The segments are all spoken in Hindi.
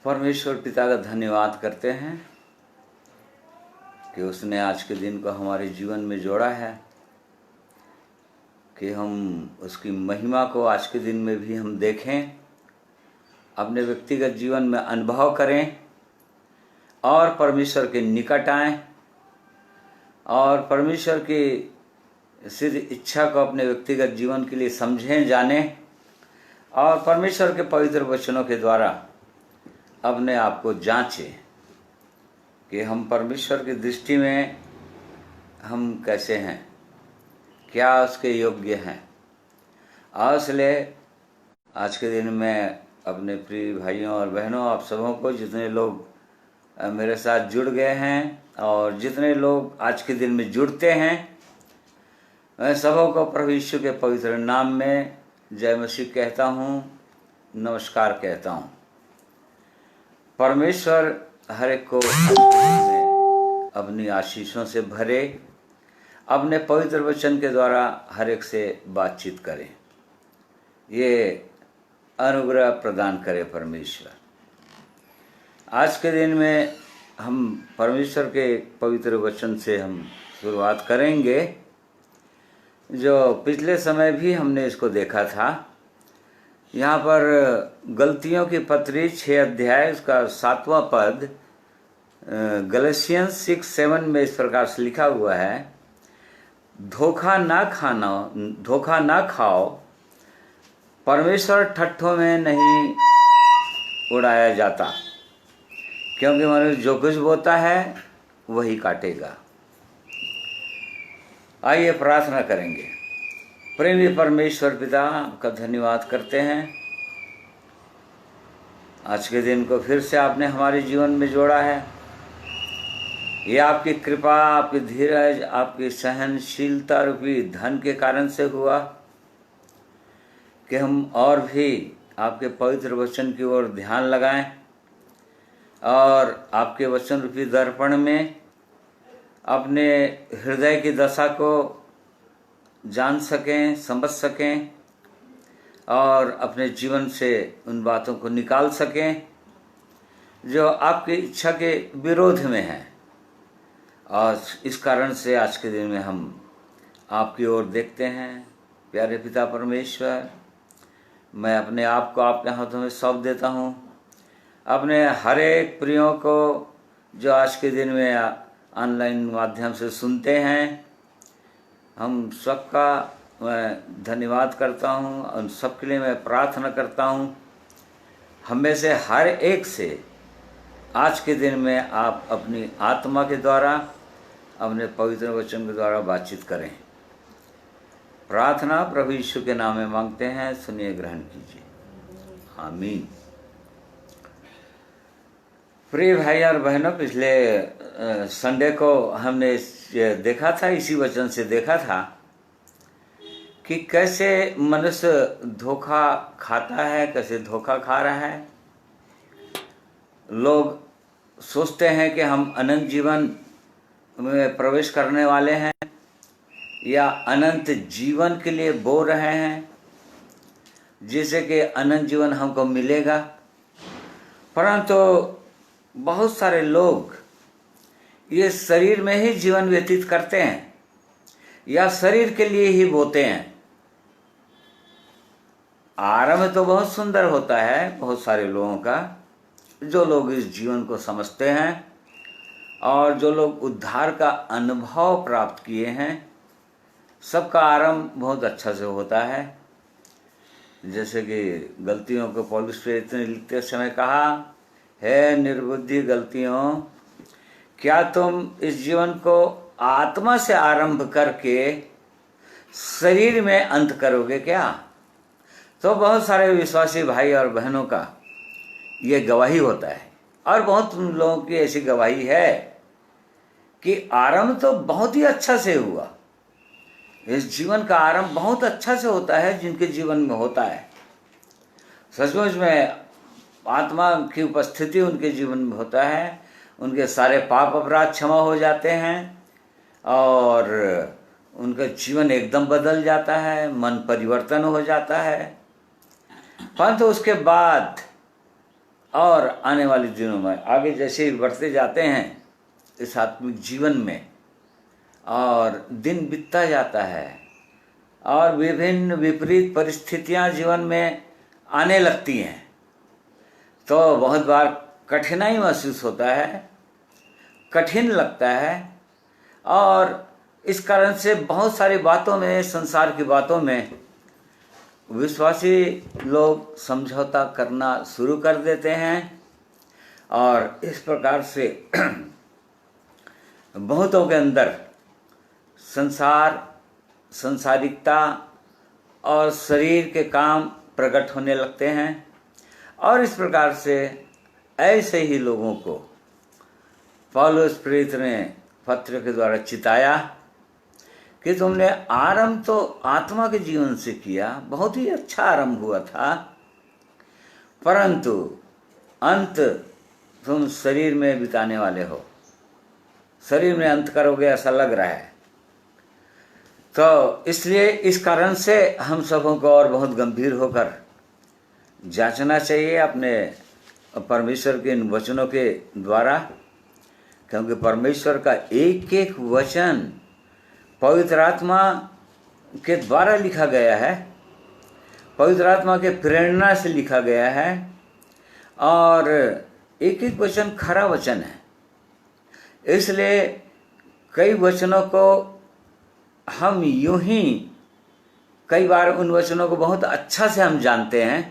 परमेश्वर पिता का धन्यवाद करते हैं कि उसने आज के दिन को हमारे जीवन में जोड़ा है, कि हम उसकी महिमा को आज के दिन में भी हम देखें, अपने व्यक्तिगत जीवन में अनुभव करें और परमेश्वर के निकट आएं और परमेश्वर की सिद्ध इच्छा को अपने व्यक्तिगत जीवन के लिए समझें, जानें और परमेश्वर के पवित्र वचनों के द्वारा अपने आप को जांचें कि हम परमेश्वर की दृष्टि में हम कैसे हैं, क्या उसके योग्य हैं। और इसलिए आज के दिन में अपने प्रिय भाइयों और बहनों, आप सबों को, जितने लोग मेरे साथ जुड़ गए हैं और जितने लोग आज के दिन में जुड़ते हैं, मैं सबों को प्रभु यीशु के पवित्र नाम में जय मसीह कहता हूँ, नमस्कार कहता हूँ। परमेश्वर हर एक को अपनी आशीषों से भरे, अपने पवित्र वचन के द्वारा हर एक से बातचीत करें, ये अनुग्रह प्रदान करे परमेश्वर। आज के दिन में हम परमेश्वर के पवित्र वचन से हम शुरुआत करेंगे, जो पिछले समय भी हमने इसको देखा था। यहाँ पर गलतियों की पत्री 6 अध्याय उसका 7वां पद, गलतियंस 6:7 में इस प्रकार से लिखा हुआ है, धोखा ना खाओ, परमेश्वर ठट्ठों में नहीं उड़ाया जाता, क्योंकि मनुष्य जो कुछ बोता है वही काटेगा। आइए प्रार्थना करेंगे। प्रेमी परमेश्वर पिता, आपका धन्यवाद करते हैं। आज के दिन को फिर से आपने हमारे जीवन में जोड़ा है। ये आपकी कृपा, आपकी धीरज, आपकी सहनशीलता रूपी धन के कारण से हुआ कि हम और भी आपके पवित्र वचन की ओर ध्यान लगाएं और आपके वचन रूपी दर्पण में अपने हृदय की दशा को जान सकें, समझ सकें और अपने जीवन से उन बातों को निकाल सकें जो आपकी इच्छा के विरोध में हैं। और इस कारण से आज के दिन में हम आपकी ओर देखते हैं। प्यारे पिता परमेश्वर, मैं अपने आप को आपके हाथों में सौंप देता हूँ। अपने हर एक प्रियों को जो आज के दिन में ऑनलाइन माध्यम से सुनते हैं, हम सबका मैं धन्यवाद करता हूँ। उन सब के लिए मैं प्रार्थना करता हूँ, हम में से हर एक से आज के दिन में आप अपनी आत्मा के द्वारा, अपने पवित्र वचन के द्वारा बातचीत करें। प्रार्थना प्रभु यीशु के नाम में मांगते हैं, सुनिए, ग्रहण कीजिए। आमीन। प्रिय भाई और बहनों, पिछले संडे को हमने देखा था, इसी वचन से देखा था कि कैसे मनुष्य धोखा खाता है, कैसे धोखा खा रहा है। लोग सोचते हैं कि हम अनंत जीवन में प्रवेश करने वाले हैं या अनंत जीवन के लिए बोल रहे हैं, जिससे कि अनंत जीवन हमको मिलेगा। परंतु बहुत सारे लोग ये शरीर में ही जीवन व्यतीत करते हैं या शरीर के लिए ही बोते हैं। आरंभ तो बहुत सुंदर होता है बहुत सारे लोगों का, जो लोग इस जीवन को समझते हैं और जो लोग उद्धार का अनुभव प्राप्त किए हैं, सबका आरंभ बहुत अच्छा से होता है। जैसे कि गलतियों को पौलुस प्रेरित ने लिखते समय कहा, हे निर्बुद्धि गलतियों, क्या तुम इस जीवन को आत्मा से आरंभ करके शरीर में अंत करोगे क्या? तो बहुत सारे विश्वासी भाई और बहनों का ये गवाही होता है और बहुत लोगों की ऐसी गवाही है कि आरंभ तो बहुत ही अच्छा से हुआ। इस जीवन का आरंभ बहुत अच्छा से होता है जिनके जीवन में होता है, सचमुच में आत्मा की उपस्थिति उनके जीवन में होता है, उनके सारे पाप अपराध क्षमा हो जाते हैं और उनका जीवन एकदम बदल जाता है, मन परिवर्तन हो जाता है। परंतु उसके बाद और आने वाले दिनों में आगे जैसे ही बढ़ते जाते हैं इस आत्मिक जीवन में और दिन बीतता जाता है और विभिन्न विपरीत परिस्थितियां जीवन में आने लगती हैं, तो बहुत बार कठिनाई महसूस होता है, कठिन लगता है और इस कारण से बहुत सारी बातों में, संसार की बातों में विश्वासी लोग समझौता करना शुरू कर देते हैं और इस प्रकार से बहुतों के अंदर संसारिकता और शरीर के काम प्रकट होने लगते हैं और इस प्रकार से ऐसे ही लोगों को पौलुस प्रेरित ने पत्र के द्वारा चिताया कि तुमने आरंभ तो आत्मा के जीवन से किया, बहुत ही अच्छा आरंभ हुआ था, परंतु अंत तुम शरीर में बिताने वाले हो, शरीर में अंत करोगे ऐसा लग रहा है। तो इसलिए इस कारण से हम सबों को और बहुत गंभीर होकर जांचना चाहिए अपने परमेश्वर के इन वचनों के द्वारा, क्योंकि परमेश्वर का एक एक वचन पवित्र आत्मा के द्वारा लिखा गया है, पवित्र आत्मा के प्रेरणा से लिखा गया है और एक एक वचन खरा वचन है। इसलिए कई वचनों को हम यूं ही कई बार उन वचनों को बहुत अच्छा से हम जानते हैं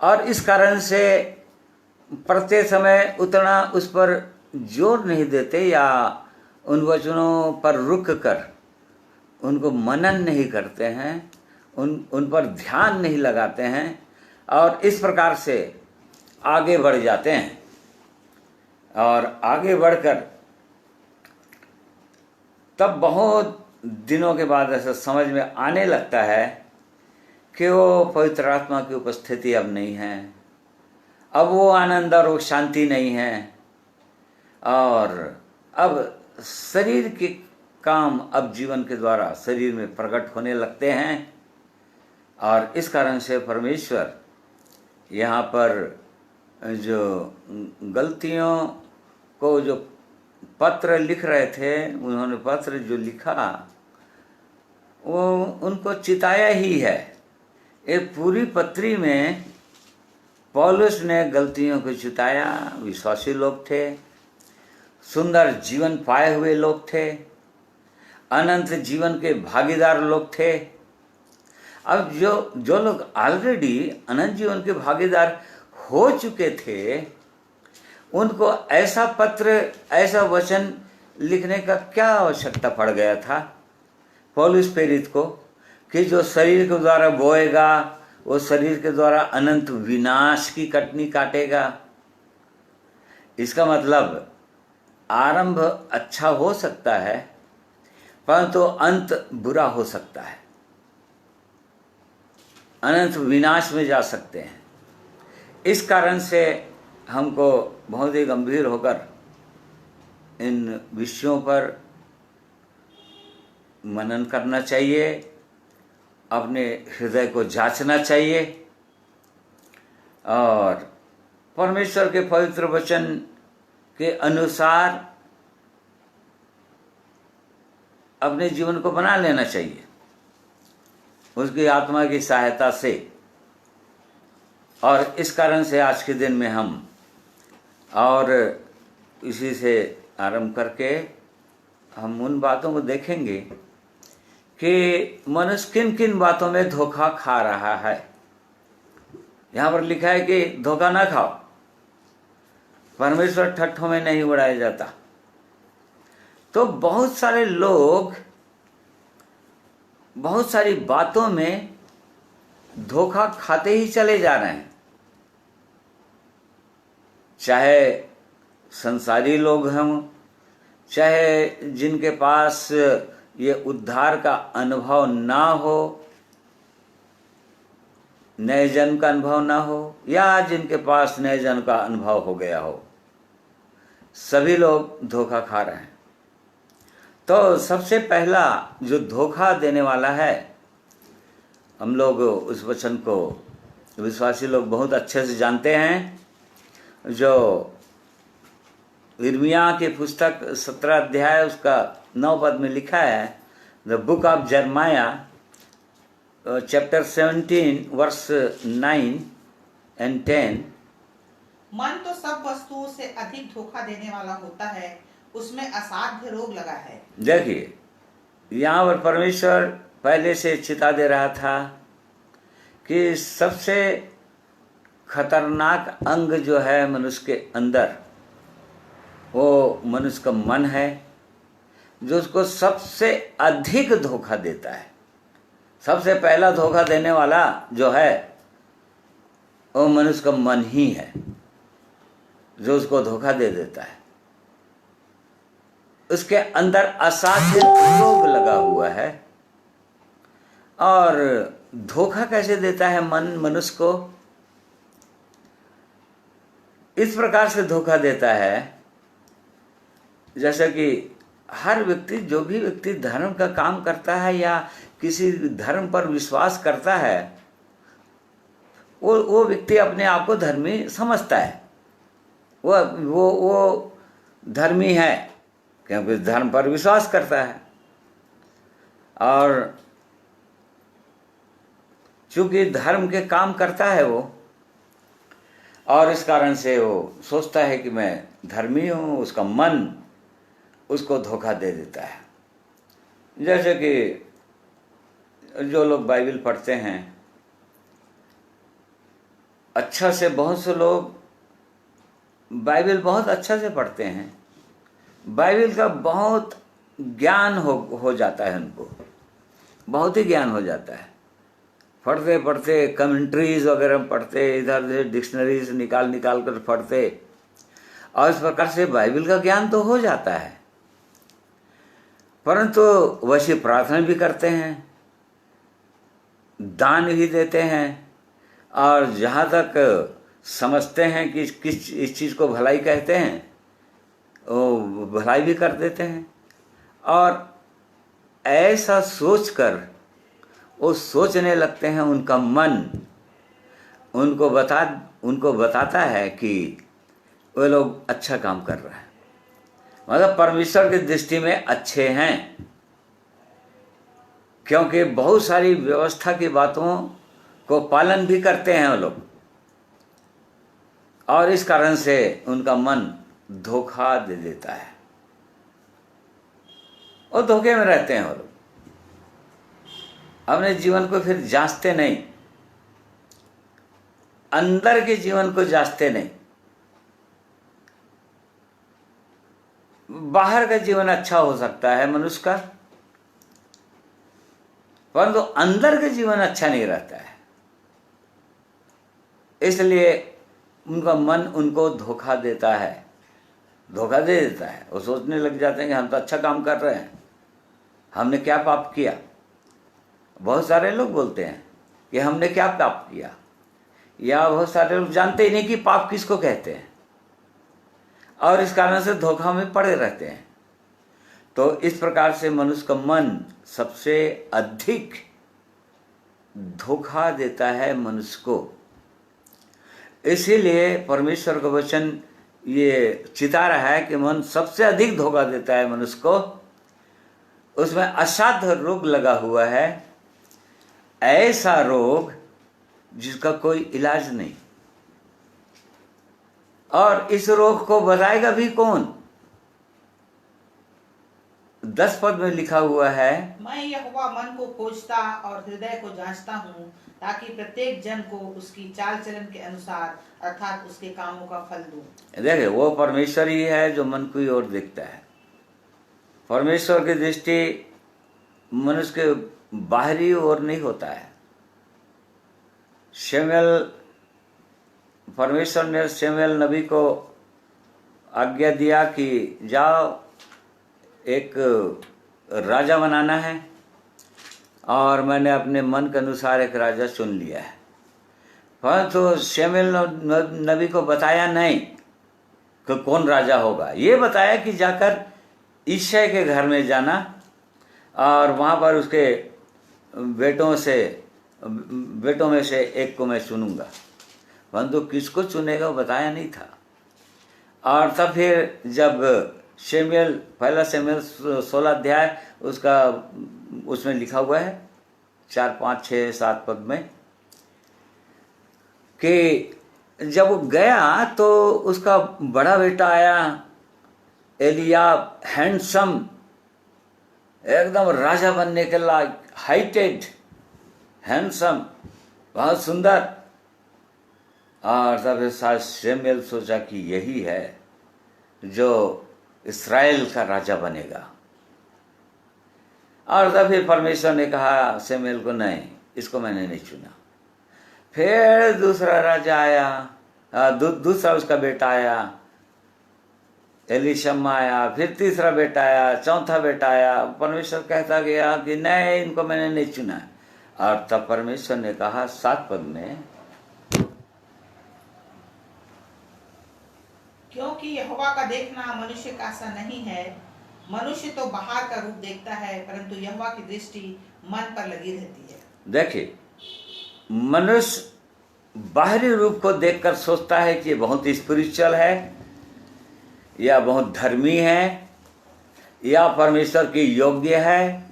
और इस कारण से प्रत्येक समय उतना उस पर जोर नहीं देते या उन वचनों पर रुक कर उनको मनन नहीं करते हैं, उन पर ध्यान नहीं लगाते हैं और इस प्रकार से आगे बढ़ जाते हैं और आगे बढ़कर तब बहुत दिनों के बाद ऐसा समझ में आने लगता है कि वो पवित्र आत्मा की उपस्थिति अब नहीं है, अब वो आनंद और वो शांति नहीं है और अब शरीर के काम अब जीवन के द्वारा शरीर में प्रकट होने लगते हैं और इस कारण से परमेश्वर यहाँ पर जो गलतियों को जो पत्र लिख रहे थे, उन्होंने पत्र जो लिखा वो उनको चिताया ही है। एक पूरी पत्री में पौलुस ने गलतियों को चिताया। विश्वासी लोग थे, सुंदर जीवन पाए हुए लोग थे, अनंत जीवन के भागीदार लोग थे। अब जो लोग ऑलरेडी अनंत जीवन के भागीदार हो चुके थे, उनको ऐसा पत्र, ऐसा वचन लिखने का क्या आवश्यकता पड़ गया था पौलुस प्रेरित को कि जो शरीर के द्वारा बोएगा वो शरीर के द्वारा अनंत विनाश की कटनी काटेगा। इसका मतलब आरंभ अच्छा हो सकता है परंतु अंत बुरा हो सकता है, अनंत विनाश में जा सकते हैं। इस कारण से हमको बहुत ही गंभीर होकर इन विषयों पर मनन करना चाहिए, अपने हृदय को जांचना चाहिए और परमेश्वर के पवित्र वचन के अनुसार अपने जीवन को बना लेना चाहिए उसकी आत्मा की सहायता से। और इस कारण से आज के दिन में हम और इसी से आरंभ करके हम उन बातों को देखेंगे कि मनुष्य किन किन बातों में धोखा खा रहा है। यहाँ पर लिखा है कि धोखा ना खाओ, परमेश्वर ठट्ठों में नहीं उड़ाया जाता। तो बहुत सारे लोग बहुत सारी बातों में धोखा खाते ही चले जा रहे हैं, चाहे संसारी लोग हों, चाहे जिनके पास ये उद्धार का अनुभव ना हो, नए जन्म का अनुभव ना हो या जिनके पास नए जन्म का अनुभव हो गया हो, सभी लोग धोखा खा रहे हैं। तो सबसे पहला जो धोखा देने वाला है, हम लोग उस वचन को विश्वासी लोग बहुत अच्छे से जानते हैं, जो यिर्मयाह की पुस्तक 17 अध्याय उसका 9 पद में लिखा है, the book of Jeremiah chapter 17 verse 9 and 10। मन तो सब वस्तुओं से अधिक धोखा देने वाला होता है, उसमें असाध्य रोग लगा है। देखिए, यहाँ पर परमेश्वर पहले से चिता दे रहा था कि सबसे खतरनाक अंग जो है मनुष्य के अंदर, वो मनुष्य का मन है, जो उसको सबसे अधिक धोखा देता है। सबसे पहला धोखा देने वाला जो है वो मनुष्य का मन ही है, जो उसको धोखा दे देता है। उसके अंदर असाध्य रोग लगा हुआ है। और धोखा कैसे देता है मन मनुष्य को? इस प्रकार से धोखा देता है जैसे कि हर व्यक्ति, जो भी व्यक्ति धर्म का काम करता है या किसी धर्म पर विश्वास करता है, वो व्यक्ति अपने आप को धर्मी समझता है। वो धर्मी है क्योंकि धर्म पर विश्वास करता है। और चूंकि धर्म के काम करता है वो, और इस कारण से वो सोचता है कि मैं धर्मी हूँ, उसका मन उसको धोखा दे देता है। जैसे कि जो लोग बाइबल पढ़ते हैं, अच्छा से बहुत से लोग बाइबल बहुत अच्छा से पढ़ते हैं, बाइबल का बहुत ज्ञान हो जाता है, उनको बहुत ही ज्ञान हो जाता है। पढ़ते पढ़ते कमेंट्रीज वगैरह पढ़ते, इधर से डिक्शनरीज निकाल कर पढ़ते, और इस प्रकार से बाइबल का ज्ञान तो हो जाता है। परंतु वैसे प्रार्थना भी करते हैं, दान भी देते हैं, और जहाँ तक समझते हैं कि इस चीज़ को भलाई कहते हैं, वो भलाई भी कर देते हैं। और ऐसा सोचकर वो सोचने लगते हैं, उनका मन उनको बताता है कि वे लोग अच्छा काम कर रहे हैं, मतलब परमेश्वर की दृष्टि में अच्छे हैं, क्योंकि बहुत सारी व्यवस्था की बातों को पालन भी करते हैं वो लोग, और इस कारण से उनका मन धोखा दे देता है और धोखे में रहते हैं वो लोग। अपने जीवन को फिर जांचते नहीं, अंदर के जीवन को जांचते नहीं। बाहर का जीवन अच्छा हो सकता है मनुष्य का, परंतु अंदर का जीवन अच्छा नहीं रहता है। इसलिए उनका मन उनको धोखा देता है, धोखा दे देता है। वो सोचने लग जाते हैं कि हम तो अच्छा काम कर रहे हैं, हमने क्या पाप किया। बहुत सारे लोग बोलते हैं कि हमने क्या पाप किया, या बहुत सारे लोग जानते ही नहीं कि पाप किसको कहते हैं, और इस कारण से धोखा में पड़े रहते हैं। तो इस प्रकार से मनुष्य का मन सबसे अधिक धोखा देता है मनुष्य को। इसीलिए परमेश्वर का वचन ये चिता रहा है कि मन सबसे अधिक धोखा देता है मनुष्य को, उसमें असाध्य रोग लगा हुआ है, ऐसा रोग जिसका कोई इलाज नहीं। और इस रोग को बताएगा भी कौन? 10 पद में लिखा हुआ है, मैं यहोवा मन को खोजता और हृदय को जांचता हूँ, ताकि प्रत्येक जन को उसकी चाल चलन के अनुसार अर्थात उसके कामों का फल दूं। देखिए, वो परमेश्वर ही है जो मन की ओर देखता है। परमेश्वर की दृष्टि मनुष्य के बाहरी ओर नहीं होता है। परमेश्वर ने शमूएल नबी को आज्ञा दिया कि जाओ, एक राजा बनाना है, और मैंने अपने मन के अनुसार एक राजा चुन लिया है। परंतु शमूएल नबी को बताया नहीं कि कौन राजा होगा। ये बताया कि जाकर यिशै के घर में जाना और वहाँ पर उसके बेटों में से एक को मैं चुनूंगा, परंतु किसको चुनेगा वो बताया नहीं था। और तब फिर जब पहला शमूएल 16 अध्याय उसमें लिखा हुआ है 4, 5, 6, 7 पद में कि जब वो गया तो उसका बड़ा बेटा आया एलियाब, हैंडसम, एकदम राजा बनने के लायक, हाइटेड, हैंडसम, बहुत सुंदर। और तब शमूएल सोचा कि यही है जो इस्राएल का राजा बनेगा। और तब फिर परमेश्वर ने कहा शमूएल को, नहीं, इसको मैंने नहीं चुना। फिर दूसरा राजा आया, दूसरा उसका बेटा आया एलीशम्मा आया, फिर तीसरा बेटा आया, चौथा बेटा आया। परमेश्वर कहता गया कि नहीं, इनको मैंने नहीं चुना। और तब परमेश्वर ने कहा 7 पद में, क्योंकि यहोवा का देखना मनुष्य का सा नहीं है, मनुष्य तो बाहर का रूप देखता है, परंतु यहोवा की दृष्टि मन पर लगी रहती है। देखिए, मनुष्य बाहरी रूप को देखकर सोचता है कि ये बहुत स्पिरिचुअल है, या बहुत धर्मी है, या परमेश्वर की योग्य है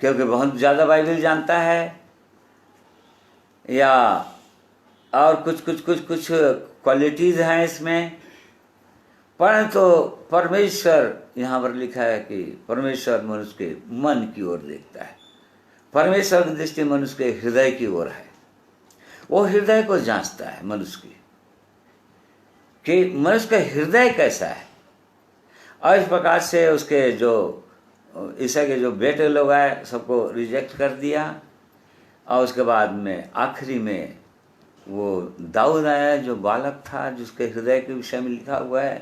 क्योंकि बहुत ज़्यादा बाइबल जानता है, या और कुछ क्वालिटीज़ हैं इसमें। परंतु परमेश्वर, यहाँ पर लिखा है कि परमेश्वर मनुष्य के मन की ओर देखता है। परमेश्वर की दृष्टि मनुष्य के हृदय की ओर है। वो हृदय को जांचता है मनुष्य की, कि मनुष्य का हृदय कैसा है। और इस प्रकार से उसके जो ईसा के जो बेटे लोग आए सबको रिजेक्ट कर दिया। और उसके बाद में आखिरी में वो दाऊद आया जो बालक था, जिसके हृदय के विषय में लिखा हुआ है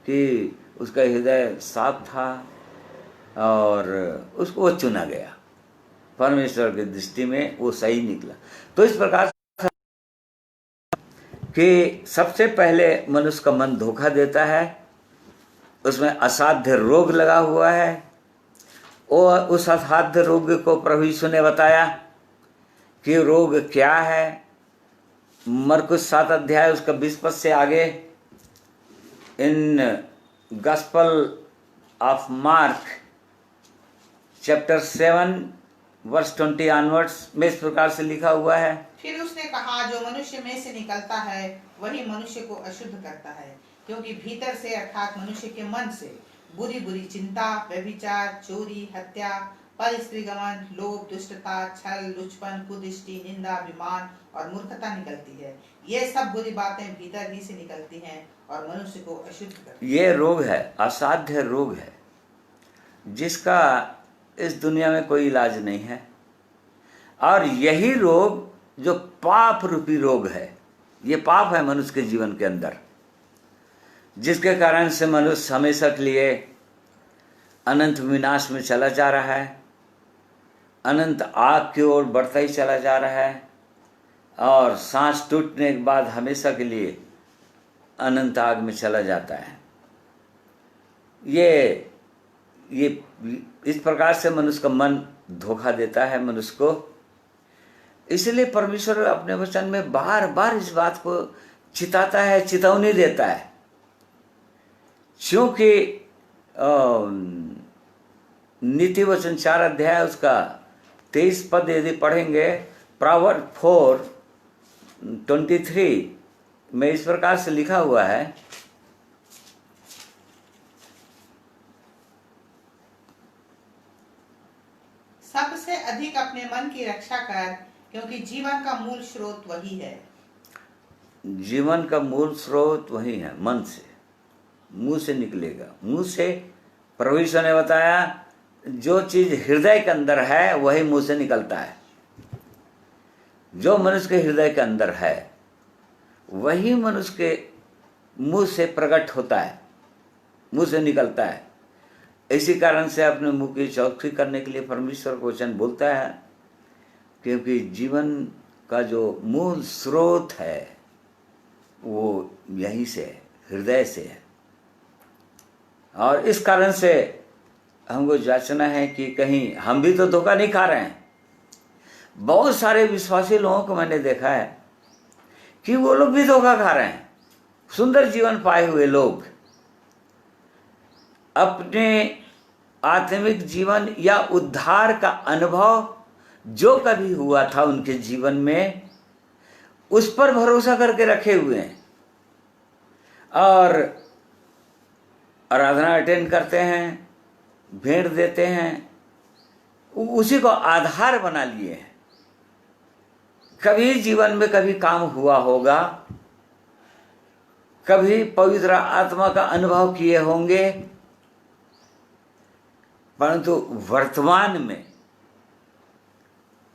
कि उसका हृदय साफ था और उसको वो चुना गया। परमेश्वर की दृष्टि में वो सही निकला। तो इस प्रकार कि सबसे पहले मनुष्य का मन धोखा देता है, उसमें असाध्य रोग लगा हुआ है। और उस असाध्य रोग को प्रभु यीशु ने बताया कि रोग क्या है। मरकुस 7 अध्याय उसका 20 पद से आगे, in Gospel of Mark chapter 7 verse 20 onwards में इस प्रकार से लिखा हुआ है, फिर उसने कहा, जो मनुष्य में से निकलता है वही मनुष्य को अशुद्ध करता है, क्योंकि भीतर से अर्थात मनुष्य के मन से बुरी बुरी चिंता, व्यभिचार, चोरी, हत्या, पर स्त्री गमन, लोभ, दुष्टता, छल, लुचपन, कुदृष्टि, निंदा, अभिमान और मूर्खता निकलती है। ये सब बुरी बातें भीतर ही से निकलती हैं और मनुष्य को अशुद्ध करती हैं। ये रोग है, असाध्य रोग है, जिसका इस दुनिया में कोई इलाज नहीं है। और यही रोग जो पाप रूपी रोग है, ये पाप है मनुष्य के जीवन के अंदर, जिसके कारण से मनुष्य हमेशा के लिए अनंत विनाश में चला जा रहा है, अनंत आग की ओर बढ़ता ही चला जा रहा है, और सांस टूटने के बाद हमेशा के लिए अनंत आग में चला जाता है। ये इस प्रकार से मनुष्य का मन धोखा देता है मनुष्य को। इसलिए परमेश्वर अपने वचन में बार बार इस बात को चिताता है, चेतावनी देता है। क्योंकि नीति वचन 4 अध्याय उसका 23 पद यदि पढ़ेंगे, प्रोवर्ब 4:23 में इस प्रकार से लिखा हुआ है, सबसे अधिक अपने मन की रक्षा कर, क्योंकि जीवन का मूल स्रोत वही है। जीवन का मूल स्रोत वही है, मन से, मुंह से निकलेगा। मुंह से प्रभु यीशु ने बताया, जो चीज हृदय के अंदर है वही मुंह से निकलता है। जो मनुष्य के हृदय के अंदर है वही मनुष्य के मुंह से प्रकट होता है, मुंह से निकलता है। इसी कारण से अपने मुंह की चौकसी करने के लिए परमेश्वर को वचन बोलता है, क्योंकि जीवन का जो मूल स्रोत है वो यहीं से है, हृदय से है। और इस कारण से हमको जांचना है कि कहीं हम भी तो धोखा नहीं खा रहे हैं। बहुत सारे विश्वासी लोगों को मैंने देखा है कि वो लोग भी धोखा खा रहे हैं। सुंदर जीवन पाए हुए लोग अपने आत्मिक जीवन या उद्धार का अनुभव जो कभी हुआ था उनके जीवन में, उस पर भरोसा करके रखे हुए हैं और आराधना अटेंड करते हैं, भेंट देते हैं, उसी को आधार बना लिए हैं। कभी जीवन में कभी काम हुआ होगा, कभी पवित्र आत्मा का अनुभव किए होंगे, परंतु वर्तमान में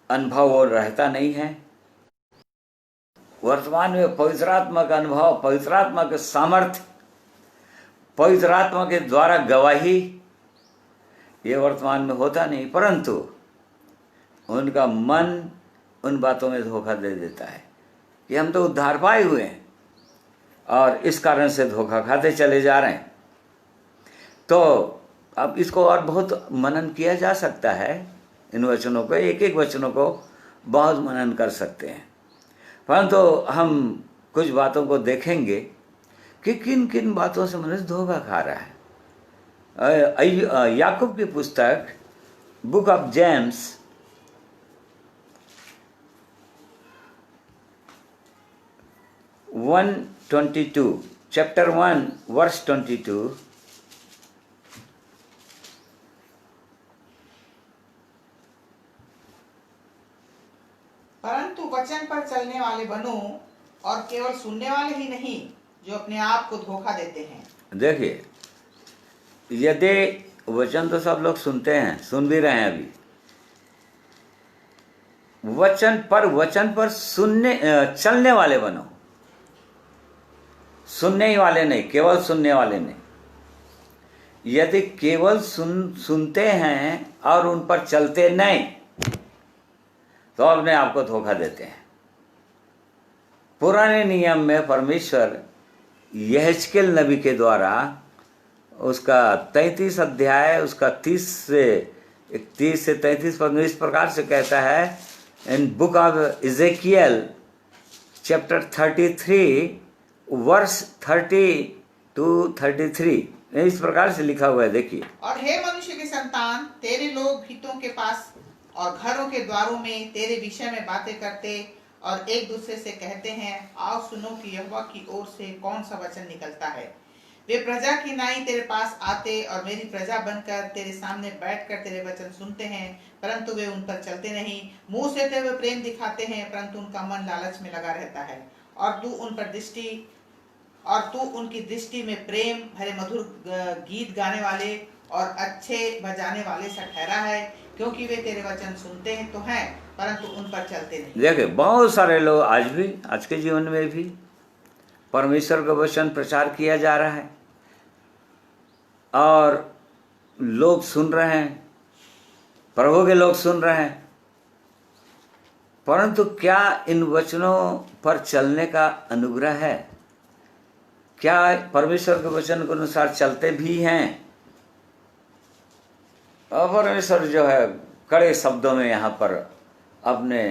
अनुभव वो रहता नहीं है। वर्तमान में पवित्र आत्मा का अनुभव, पवित्र आत्मा के सामर्थ्य, पवित्र आत्मा के द्वारा गवाही, ये वर्तमान में होता नहीं, परंतु उनका मन उन बातों में धोखा दे देता है कि हम तो उद्धार पाए हुए हैं और इस कारण से धोखा खाते चले जा रहे हैं। तो अब इसको और बहुत मनन किया जा सकता है। इन वचनों को, एक एक वचनों को बहुत मनन कर सकते हैं, परंतु हम कुछ बातों को देखेंगे कि किन किन बातों से मनुष्य धोखा खा रहा है। याकूब की पुस्तक book of James 1:22, chapter 1 verse 22। परंतु वचन पर चलने वाले बनो और केवल सुनने वाले ही नहीं जो अपने आप को धोखा देते हैं। देखिए, यदि वचन तो सब लोग सुनते हैं, सुन भी रहे हैं अभी, वचन पर सुनने चलने वाले बनो, सुनने ही वाले नहीं, केवल सुनने वाले नहीं। यदि केवल सुनते हैं और उन पर चलते नहीं तो अपने आप को धोखा देते हैं। पुराने नियम में परमेश्वर यहेजकेल नबी के द्वारा उसका 33 अध्याय, उसका 30 से 33 पद इस प्रकार से कहता है, in book of Ezekiel chapter 33 verse 30 to 33 इस प्रकार से लिखा हुआ है। देखिए, और हे मनुष्य के संतान, तेरे लोग भीतों के पास और घरों के द्वारों में तेरे विषय में बातें करते और एक दूसरे से कहते हैं, आओ सुनो कि यहोवा की ओर से कौन सा वचन निकलता है। वे प्रजा की नाई तेरे पास आते और मेरी प्रजा बनकर तेरे सामने बैठकर तेरे वचन सुनते हैं, परंतु वे उन पर चलते नहीं। मुंह से तो वे प्रेम दिखाते हैं, परंतु उनका मन लालच में लगा रहता है। और तू उनकी दृष्टि में प्रेम भरे मधुर गीत गाने वाले और अच्छे बजाने वाले सा ठहरा है, क्योंकि वे तेरे वचन सुनते हैं तो हैं, परंतु उन पर चलते नहीं। देखिए, बहुत सारे लोग आज के जीवन में भी परमेश्वर का वचन प्रचार किया जा रहा है और लोग सुन रहे हैं, प्रभु के लोग सुन रहे हैं, परंतु क्या इन वचनों पर चलने का अनुग्रह है? क्या परमेश्वर के वचन के अनुसार चलते भी हैं? और परमेश्वर जो है कड़े शब्दों में यहाँ पर अपने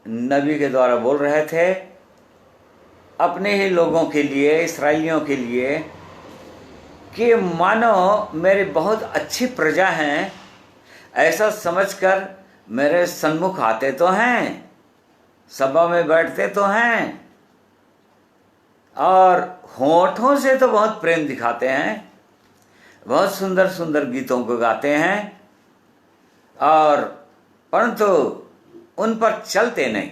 नबी के द्वारा बोल रहे थे अपने ही लोगों के लिए, इसराइलियों के लिए, कि मानो मेरे बहुत अच्छी प्रजा हैं, ऐसा समझकर मेरे सन्मुख आते तो हैं, सभा में बैठते तो हैं और होठों से तो बहुत प्रेम दिखाते हैं, बहुत सुंदर सुंदर गीतों को गाते हैं, और परंतु उन पर चलते नहीं।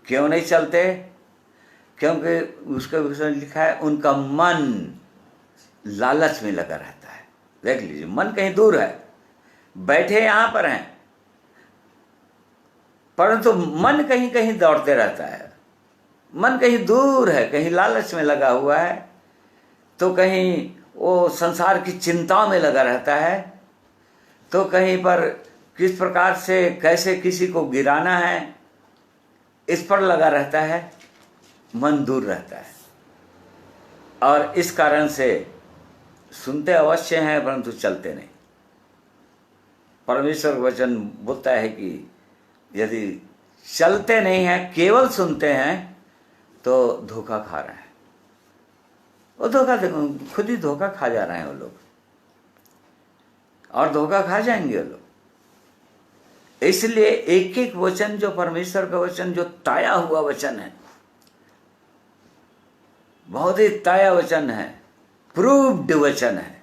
क्यों नहीं चलते? क्योंकि उसके विषय में लिखा है उनका मन लालच में लगा रहता है। देख लीजिए, मन कहीं दूर है, बैठे यहाँ पर हैं, परंतु मन कहीं कहीं दौड़ते रहता है। मन कहीं दूर है, कहीं लालच में लगा हुआ है, तो कहीं वो संसार की चिंता में लगा रहता है, तो कहीं पर किस प्रकार से कैसे किसी को गिराना है, इस पर लगा रहता है, मन दूर रहता है। और इस कारण से सुनते अवश्य हैं परंतु चलते नहीं। परमेश्वर वचन बोलता है कि यदि चलते नहीं हैं, केवल सुनते हैं, तो धोखा खा रहे हैं। वो धोखा, देखो खुद ही धोखा खा जा रहे हैं वो लोग, और धोखा खा जाएंगे वो लोग। इसलिए एक एक वचन जो परमेश्वर का वचन, जो ताया हुआ वचन है, बहुत ही ताया वचन है, प्रूव्ड वचन है,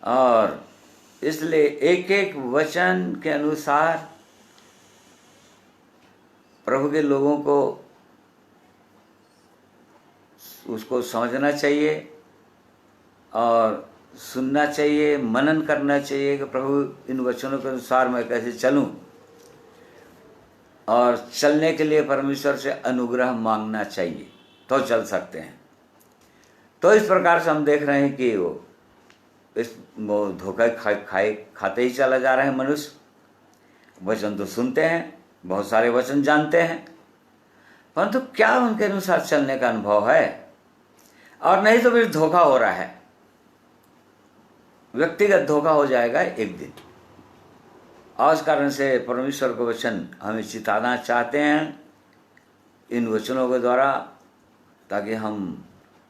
और इसलिए एक एक वचन के अनुसार प्रभु के लोगों को उसको समझना चाहिए और सुनना चाहिए, मनन करना चाहिए कि प्रभु इन वचनों के अनुसार मैं कैसे चलूं, और चलने के लिए परमेश्वर से अनुग्रह मांगना चाहिए, तो चल सकते हैं। तो इस प्रकार से हम देख रहे हैं कि वो धोखा खाते ही चला जा रहे हैं मनुष्य। वचन तो सुनते हैं, बहुत सारे वचन जानते हैं, परंतु क्या उनके अनुसार चलने का अनुभव है? और नहीं तो फिर धोखा हो रहा है, व्यक्तिगत धोखा हो जाएगा एक दिन। और इस कारण से परमेश्वर का वचन हमें चिताना चाहते हैं इन वचनों के द्वारा, ताकि हम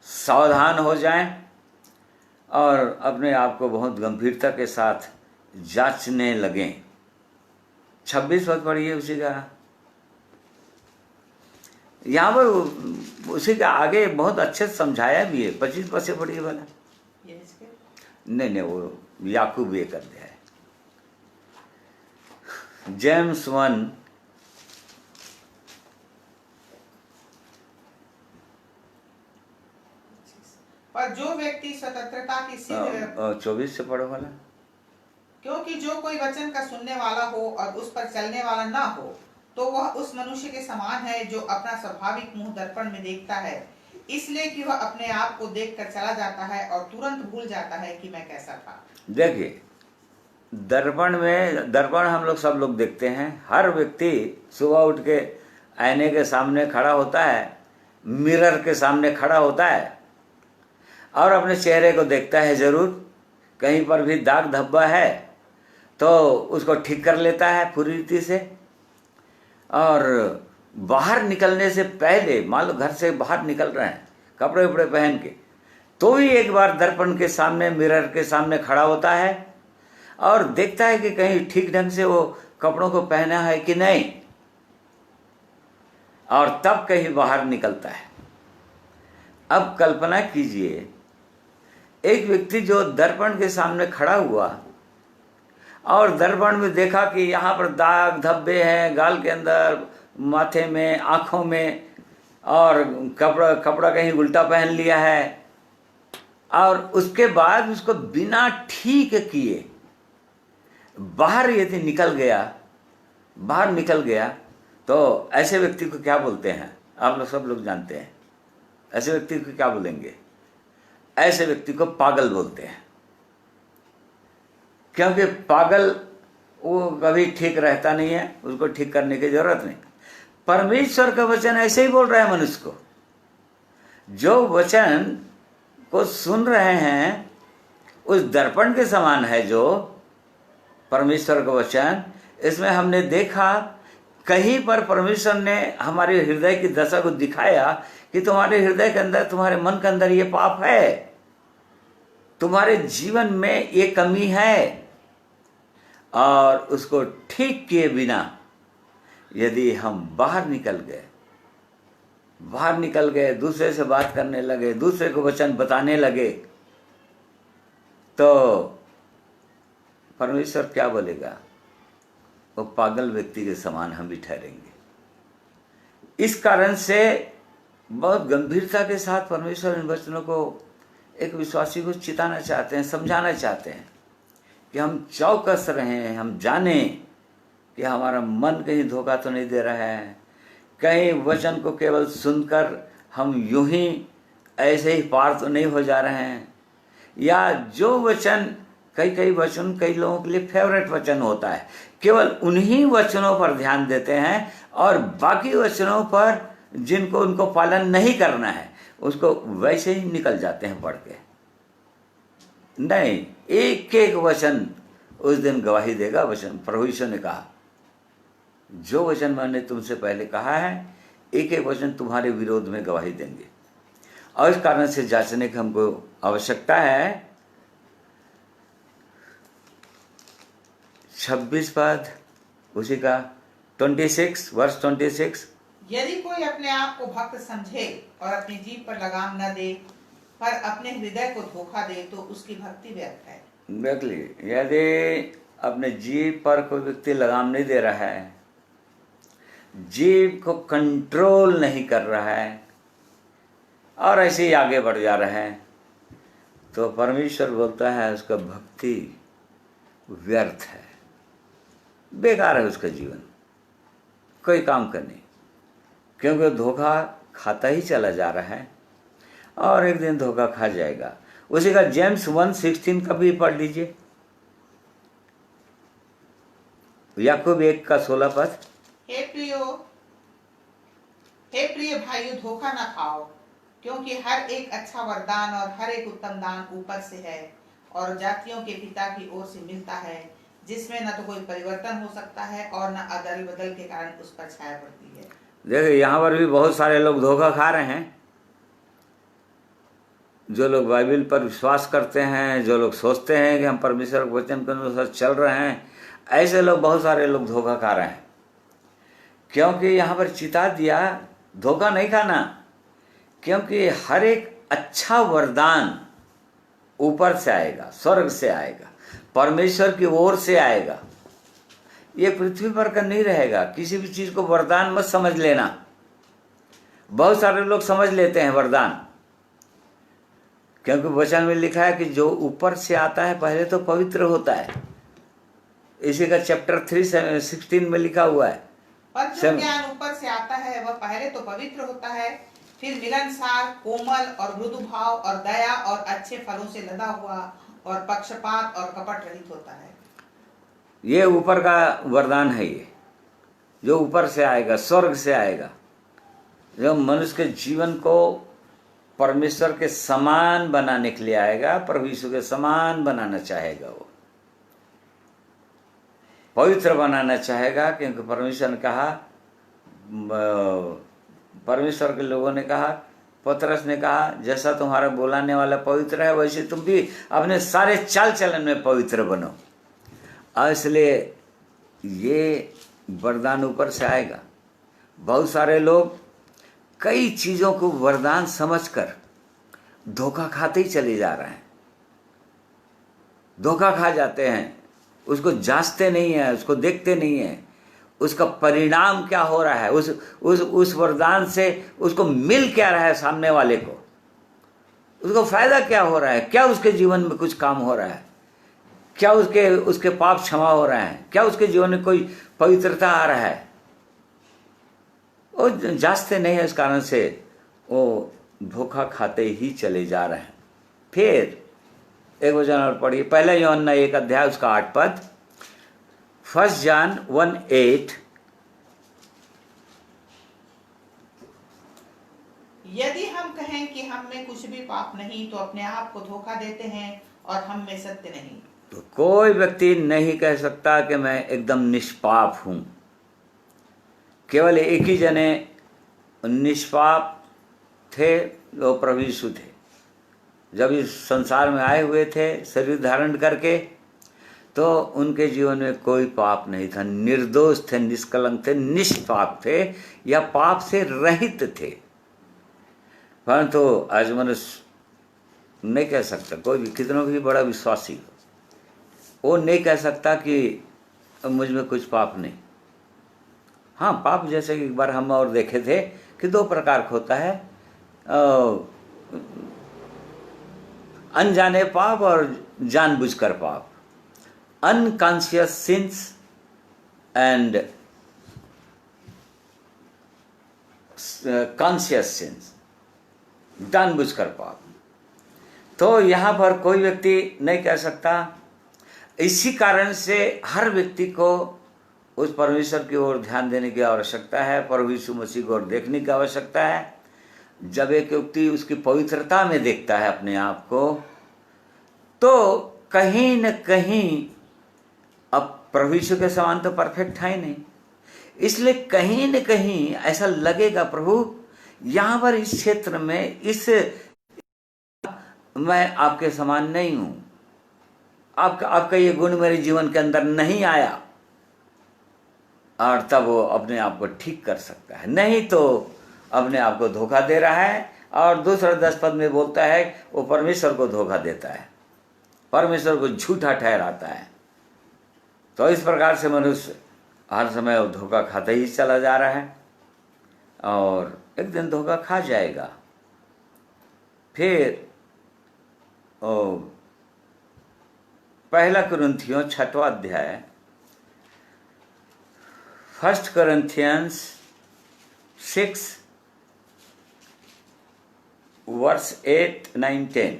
सावधान हो जाएं और अपने आप को बहुत गंभीरता के साथ जांचने लगें। 26 पद पढ़िए उसी का, यहाँ पर उसी का आगे बहुत अच्छे से समझाया भी है। 25 पद से पढ़िए वाला। नहीं, वो याकूब एक अध्याय, जेम्स 1 पर जो व्यक्ति स्वतंत्रता की सिद्ध 24 से पढ़ो वाला। क्योंकि जो कोई वचन का सुनने वाला हो और उस पर चलने वाला ना हो, तो वह उस मनुष्य के समान है जो अपना स्वाभाविक मुंह दर्पण में देखता है, इसलिए कि वह अपने आप को देखकर चला जाता है और तुरंत भूल जाता है कि मैं कैसा था। देखिए, दर्पण हम लोग सब लोग देखते हैं। हर व्यक्ति सुबह उठ के आईने के सामने खड़ा होता है, मिरर के सामने खड़ा होता है और अपने चेहरे को देखता है। जरूर कहीं पर भी दाग धब्बा है तो उसको ठीक कर लेता है पूरी रीति से। और बाहर निकलने से पहले, मान लो घर से बाहर निकल रहे हैं कपड़े उपड़े पहन के, तो भी एक बार दर्पण के सामने, मिरर के सामने खड़ा होता है और देखता है कि कहीं ठीक ढंग से वो कपड़ों को पहना है कि नहीं, और तब कहीं बाहर निकलता है। अब कल्पना कीजिए, एक व्यक्ति जो दर्पण के सामने खड़ा हुआ और दर्पण में देखा कि यहाँ पर दाग धब्बे हैं, गाल के अंदर, माथे में, आंखों में, और कपड़ा कहीं उल्टा पहन लिया है, और उसके बाद उसको बिना ठीक किए बाहर यदि निकल गया, तो ऐसे व्यक्ति को क्या बोलते हैं? आप लोग सब लोग जानते हैं। ऐसे व्यक्ति को क्या बोलेंगे? ऐसे व्यक्ति को पागल बोलते हैं, क्योंकि पागल वो कभी ठीक रहता नहीं है, उसको ठीक करने की जरूरत नहीं। परमेश्वर का वचन ऐसे ही बोल रहा है मनुष्य को। जो वचन को सुन रहे हैं उस दर्पण के समान है जो परमेश्वर का वचन। इसमें हमने देखा कहीं पर परमेश्वर ने हमारे हृदय की दशा को दिखाया कि तुम्हारे हृदय के अंदर, तुम्हारे मन के अंदर ये पाप है, तुम्हारे जीवन में ये कमी है, और उसको ठीक किए बिना यदि हम बाहर निकल गए, दूसरे से बात करने लगे, दूसरे को वचन बताने लगे, तो परमेश्वर क्या बोलेगा? वो पागल व्यक्ति के समान हम भी ठहरेंगे। इस कारण से बहुत गंभीरता के साथ परमेश्वर इन वचनों को एक विश्वासी को चिताना चाहते हैं, समझाना चाहते हैं कि हम चौकस रहें, हम जाने कि हमारा मन कहीं धोखा तो नहीं दे रहा है, कहीं वचन को केवल सुनकर हम यूं ही ऐसे ही पार तो नहीं हो जा रहे हैं, या जो वचन कई कई वचन कई लोगों के लिए फेवरेट वचन होता है, केवल उन्हीं वचनों पर ध्यान देते हैं और बाकी वचनों पर जिनको उनको पालन नहीं करना है उसको वैसे ही निकल जाते हैं पढ़ के। नहीं, एक एक वचन उस दिन गवाही देगा। वचन प्रभु यीशु ने कहा, जो वचन मैंने तुमसे पहले कहा है एक एक वचन तुम्हारे विरोध में गवाही देंगे। और इस कारण से जांचने की हमको आवश्यकता है। 26 पद उसी का 26 वर्ष 26, यदि कोई अपने आप को भक्त समझे और अपनी जीभ पर लगाम न दे पर अपने हृदय को धोखा दे तो उसकी भक्ति व्यर्थ है। देखली, यदि अपने जीभ पर कोई व्यक्ति लगाम नहीं दे रहा है, जीभ को कंट्रोल नहीं कर रहा है और ऐसे ही आगे बढ़ जा रहा है, तो परमेश्वर बोलता है उसका भक्ति व्यर्थ है, बेकार है उसका जीवन, कोई काम का नहीं, क्योंकि धोखा खाता ही चला जा रहा है और एक दिन धोखा खा जाएगा। उसी का जेम्स 1:16 का भी पढ़ लीजिए, याकूब 1:16 पद। हे प्रिय भाइयों, धोखा न खाओ, क्योंकि हर एक अच्छा वरदान और हर एक उत्तम दान ऊपर से है और जातियों के पिता की ओर से मिलता है, जिसमें न तो कोई परिवर्तन हो सकता है और न अदल बदल के कारण उस पर छाया पड़ती है। देखिए, यहाँ पर भी बहुत सारे लोग धोखा खा रहे हैं। जो लोग बाइबल पर विश्वास करते हैं, जो लोग सोचते हैं कि हम परमेश्वर के वचन के अनुसार चल रहे हैं, ऐसे लोग बहुत सारे लोग धोखा खा रहे हैं। क्योंकि यहाँ पर चिता दिया धोखा नहीं खाना, क्योंकि हर एक अच्छा वरदान ऊपर से आएगा, स्वर्ग से आएगा, परमेश्वर की ओर से आएगा। ये पृथ्वी पर का नहीं रहेगा। किसी भी चीज को वरदान मत समझ लेना। बहुत सारे लोग समझ लेते हैं वरदान, क्योंकि वचन में लिखा है कि जो ऊपर से आता है पहले तो पवित्र होता है। इसी का चैप्टर 3:16 में लिखा हुआ है। पर जो ज्ञान ऊपर से आता है वह पहले तो पवित्र होता है, फिर मिलनसार, कोमल और मृदु भाव और दया और अच्छे फलों से लदा हुआ और पक्षपात और कपट रहित होता है। ये ऊपर का वरदान है, ये जो ऊपर से आएगा, स्वर्ग से आएगा, जो मनुष्य के जीवन को परमेश्वर के समान बनाने के लिए आएगा, प्रभु यीशु के समान बनाना चाहेगा, वो पवित्र बनाना चाहेगा। क्योंकि परमेश्वर ने कहा, परमेश्वर के लोगों ने कहा, पतरस ने कहा, जैसा तुम्हारा बुलाने वाला पवित्र है वैसे तुम भी अपने सारे चाल चलन में पवित्र बनो। इसलिए ये वरदान ऊपर से आएगा। बहुत सारे लोग कई चीजों को वरदान समझकर धोखा खाते ही चले जा रहे हैं, धोखा खा जाते हैं, उसको जांचते नहीं है, उसको देखते नहीं है, उसका परिणाम क्या हो रहा है, उस वरदान से उसको मिल क्या रहा है, सामने वाले को उसको फायदा क्या हो रहा है, क्या उसके जीवन में कुछ काम हो रहा है, क्या उसके पाप क्षमा हो रहे हैं, क्या उसके जीवन में कोई पवित्रता आ रहा है, वो जांचते नहीं है। इस कारण से वो धोखा खाते ही चले जा रहे हैं। फिर एक वचन और पढ़िए, पहला यूहन्ना 1 उसका 8 पद, 1 जॉन 1:8। यदि हम कहें कि हम में कुछ भी पाप नहीं तो अपने आप को धोखा देते हैं और हम में सत्य नहीं। तो कोई व्यक्ति नहीं कह सकता कि मैं एकदम निष्पाप हूं। केवल एक ही जने निष्पाप थे, वो प्रभु यीशु थे। जब इस संसार में आए हुए थे शरीर धारण करके, तो उनके जीवन में कोई पाप नहीं था, निर्दोष थे, निष्कलंक थे, निष्पाप थे या पाप से रहित थे। परंतु आज मनुष्य नहीं कह सकता, कोई भी कितना भी बड़ा विश्वासी हो, वो नहीं कह सकता कि मुझ में कुछ पाप नहीं। हाँ, पाप जैसे कि एक बार हम और देखे थे कि 2 प्रकार का होता है, अनजाने पाप और जानबूझकर पाप, unconscious since and conscious since, जानबूझकर पाप। तो यहाँ पर कोई व्यक्ति नहीं कह सकता इसी कारण से हर व्यक्ति को उस परमेश्वर की ओर ध्यान देने की आवश्यकता है, प्रभु यीशु मसीह को ओर देखने की आवश्यकता है। जब एक व्यक्ति उसकी पवित्रता में देखता है अपने आप को, तो कहीं न कहीं, अब प्रभु यीशु के समान तो परफेक्ट है ही नहीं, इसलिए कहीं न कहीं ऐसा लगेगा, प्रभु यहाँ पर इस क्षेत्र में मैं आपके समान नहीं हूं, आपका ये गुण मेरे जीवन के अंदर नहीं आया, और तब वो अपने आप को ठीक कर सकता है। नहीं तो अपने आप को धोखा दे रहा है, और दूसरा 10 पद में बोलता है वो परमेश्वर को धोखा देता है, परमेश्वर को झूठा ठहराता है। तो इस प्रकार से मनुष्य हर समय वो धोखा खाते ही चला जा रहा है, और एक दिन धोखा खा जाएगा। फिर पहला कुरिन्थियों 6वां अध्याय, 1 Corinthians 6 verse 8, 9, 10।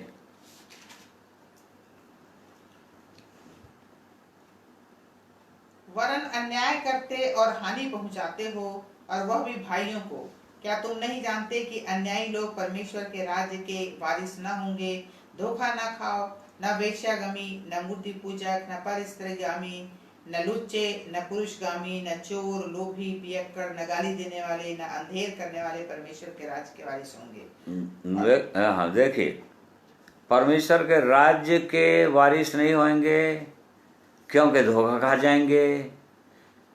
वरन अन्याय करते और हानि पहुंचाते हो, और वह भी भाइयों को। क्या तुम नहीं जानते कि अन्यायी लोग परमेश्वर के राज्य के वारिस न होंगे? धोखा न खाओ, न वेश्यागामी, न मूर्ति पूजक, न परस्त्रीगामी, न लुच्चे, न पुरुषगामी, न चोर, लोभी, पियक्कड़, न गाली देने वाले, न अंधेर करने वाले परमेश्वर के राज्य के वारिस होंगे। हाँ, देखिए, परमेश्वर के राज्य के वारिस नहीं होंगे, क्योंकि धोखा खा जाएंगे,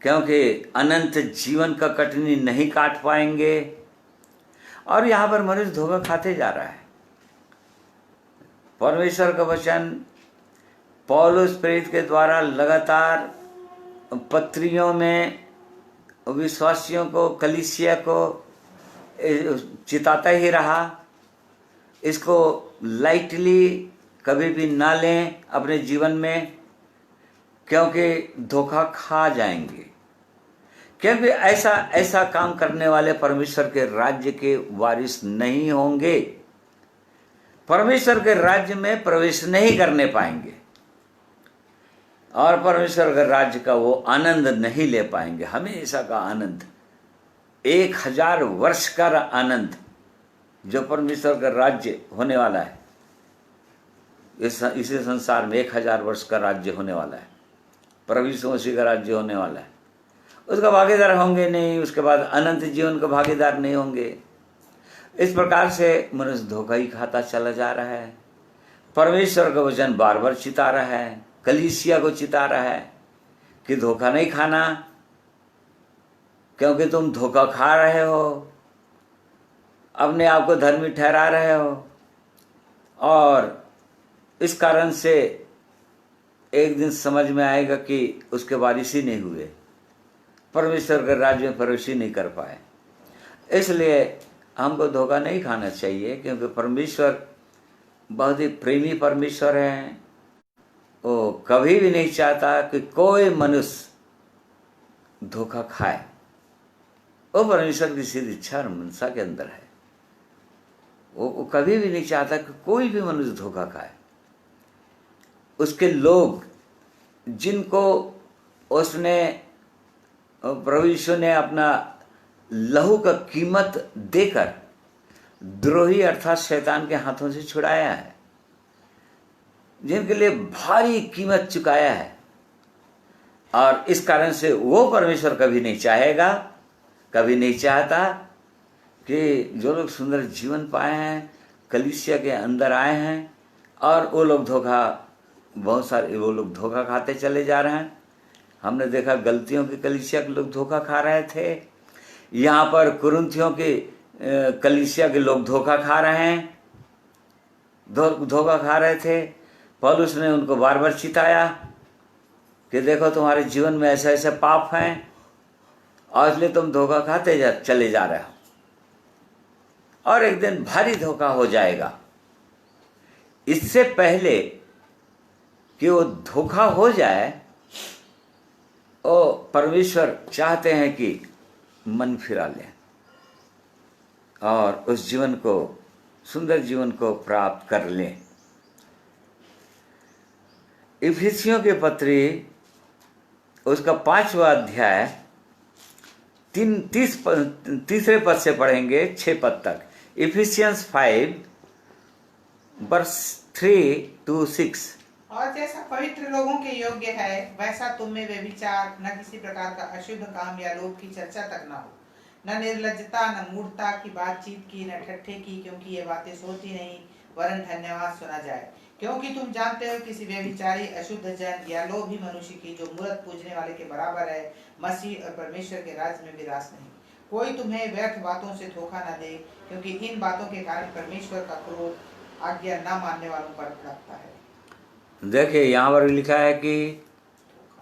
क्योंकि अनंत जीवन का कटनी नहीं काट पाएंगे। और यहाँ पर मनुष्य धोखा खाते जा रहा है। परमेश्वर का वचन पौलुस प्रेरित के द्वारा लगातार पत्रियों में विश्वासियों को, कलीसिया को चिताता ही रहा। इसको लाइटली कभी भी ना लें अपने जीवन में, क्योंकि धोखा खा जाएंगे। क्योंकि ऐसा काम करने वाले परमेश्वर के राज्य के वारिस नहीं होंगे, परमेश्वर के राज्य में प्रवेश नहीं करने पाएंगे, और परमेश्वर के राज्य का वो आनंद नहीं ले पाएंगे। हमेशा का आनंद, 1000 वर्ष का आनंद जो परमेश्वर का राज्य होने वाला है, इसी संसार में 1000 वर्ष का राज्य होने वाला है, प्रभु यीशु मसीह का राज्य होने वाला है। उसका भागीदार होंगे नहीं, उसके बाद अनंत जीवन का भागीदार नहीं होंगे। इस प्रकार से मनुष्य धोखा ही खाता चला जा रहा है। परमेश्वर का वचन बार बार चिता रहा है, कलीसिया को चिता रहा है कि धोखा नहीं खाना, क्योंकि तुम धोखा खा रहे हो, अपने आप को धर्मी ठहरा रहे हो, और इस कारण से एक दिन समझ में आएगा कि उसके वारिस ही नहीं हुए, परमेश्वर के राज्य में प्रवेश ही नहीं कर पाए। इसलिए हमको धोखा नहीं खाना चाहिए, क्योंकि परमेश्वर बहुत ही प्रेमी परमेश्वर है। वो कभी भी नहीं चाहता कि कोई मनुष्य धोखा खाए। वो परमेश्वर की सीधी इच्छा और मनसा के अंदर है। वो कभी भी नहीं चाहता कि कोई भी मनुष्य धोखा खाए। उसके लोग जिनको उसने, प्रभु यीशु ने अपना लहू का कीमत देकर द्रोही अर्थात शैतान के हाथों से छुड़ाया है, जिनके लिए भारी कीमत चुकाया है, और इस कारण से वो परमेश्वर कभी नहीं चाहेगा, कभी नहीं चाहता कि जो लोग सुंदर जीवन पाए हैं, कलीसिया के अंदर आए हैं, और वो लोग बहुत सारे वो लोग धोखा खाते चले जा रहे हैं। हमने देखा गलतियों की कलीसिया के लोग धोखा खा रहे थे। यहाँ पर कुरिन्थियों के कलीसिया के लोग धोखा खा रहे हैं, धोखा खा रहे थे। पौलुस ने उनको बार बार चिताया कि देखो तुम्हारे जीवन में ऐसे ऐसे पाप हैं, और इसलिए तुम धोखा खाते चले जा रहे हो, और एक दिन भारी धोखा हो जाएगा। इससे पहले कि वो धोखा हो जाए, वो परमेश्वर चाहते हैं कि मन फिरा लें और उस जीवन को, सुंदर जीवन को प्राप्त कर लें। इफिसियों के पत्री उसका 5वां अध्याय तीसरे पद से पढ़ेंगे 6 पद तक। Ephesians 5 verse 3 to 6। और जैसा पवित्र लोगों के योग्य है वैसा तुम में व्यभिचार, न किसी प्रकार का अशुद्ध काम या लोभ की चर्चा तक न हो, न निर्लज्जता, न मूढ़ता की बातचीत की, न ठट्ठे की, क्योंकि ये बातें सोती नहीं वरन धन्यवाद सुना जाए। क्योंकि तुम जानते हो किसी व्यभिचारी, अशुद्ध जन या लोभी मनुष्य की, जो मूरत पूजने वाले के बराबर है, मसीह और परमेश्वर के राज्य में विरास नहीं। कोई तुम्हें व्यर्थ बातों से धोखा न दे, क्योंकि इन बातों के कारण परमेश्वर का क्रोध आज्ञा न मानने वालों पर भड़कता है। देखिए यहाँ पर लिखा है कि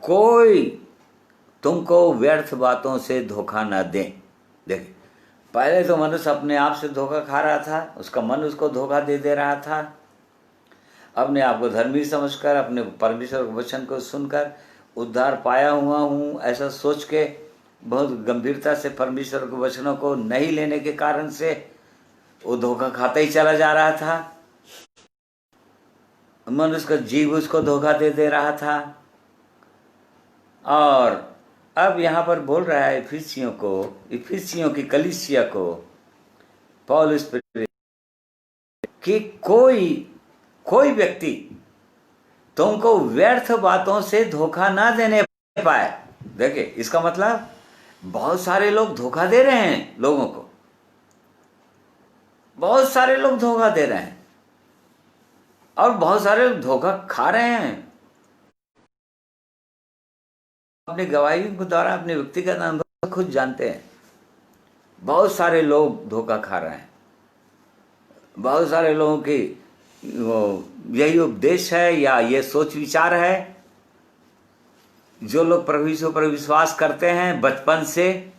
कोई तुमको व्यर्थ बातों से धोखा न दे। देखिए पहले तो मनुष्य अपने आप से धोखा खा रहा था, उसका मन उसको धोखा दे रहा था। अपने आप को धर्मी समझकर, अपने परमेश्वर के वचन को सुनकर उद्धार पाया हुआ हूँ ऐसा सोच के बहुत गंभीरता से परमेश्वर के वचनों को नहीं लेने के कारण से वो धोखा खाता ही चला जा रहा था। मनुष्य का जीव उसको धोखा दे रहा था। और अब यहाँ पर बोल रहा है इफिसियों की कलीसिया को पौलुस कि कोई व्यक्ति तुमको व्यर्थ बातों से धोखा ना देने पाए। देखिए इसका मतलब बहुत सारे लोग धोखा दे रहे हैं लोगों को, बहुत सारे लोग धोखा दे रहे हैं और बहुत सारे लोग धोखा खा रहे हैं। अपनी गवाही के द्वारा अपने व्यक्तिगत अनुभव खुद जानते हैं। बहुत सारे लोग धोखा खा रहे हैं। बहुत सारे लोगों की यही उपदेश है या ये सोच विचार है। जो लोग प्रभु यीशु पर विश्वास करते हैं बचपन से,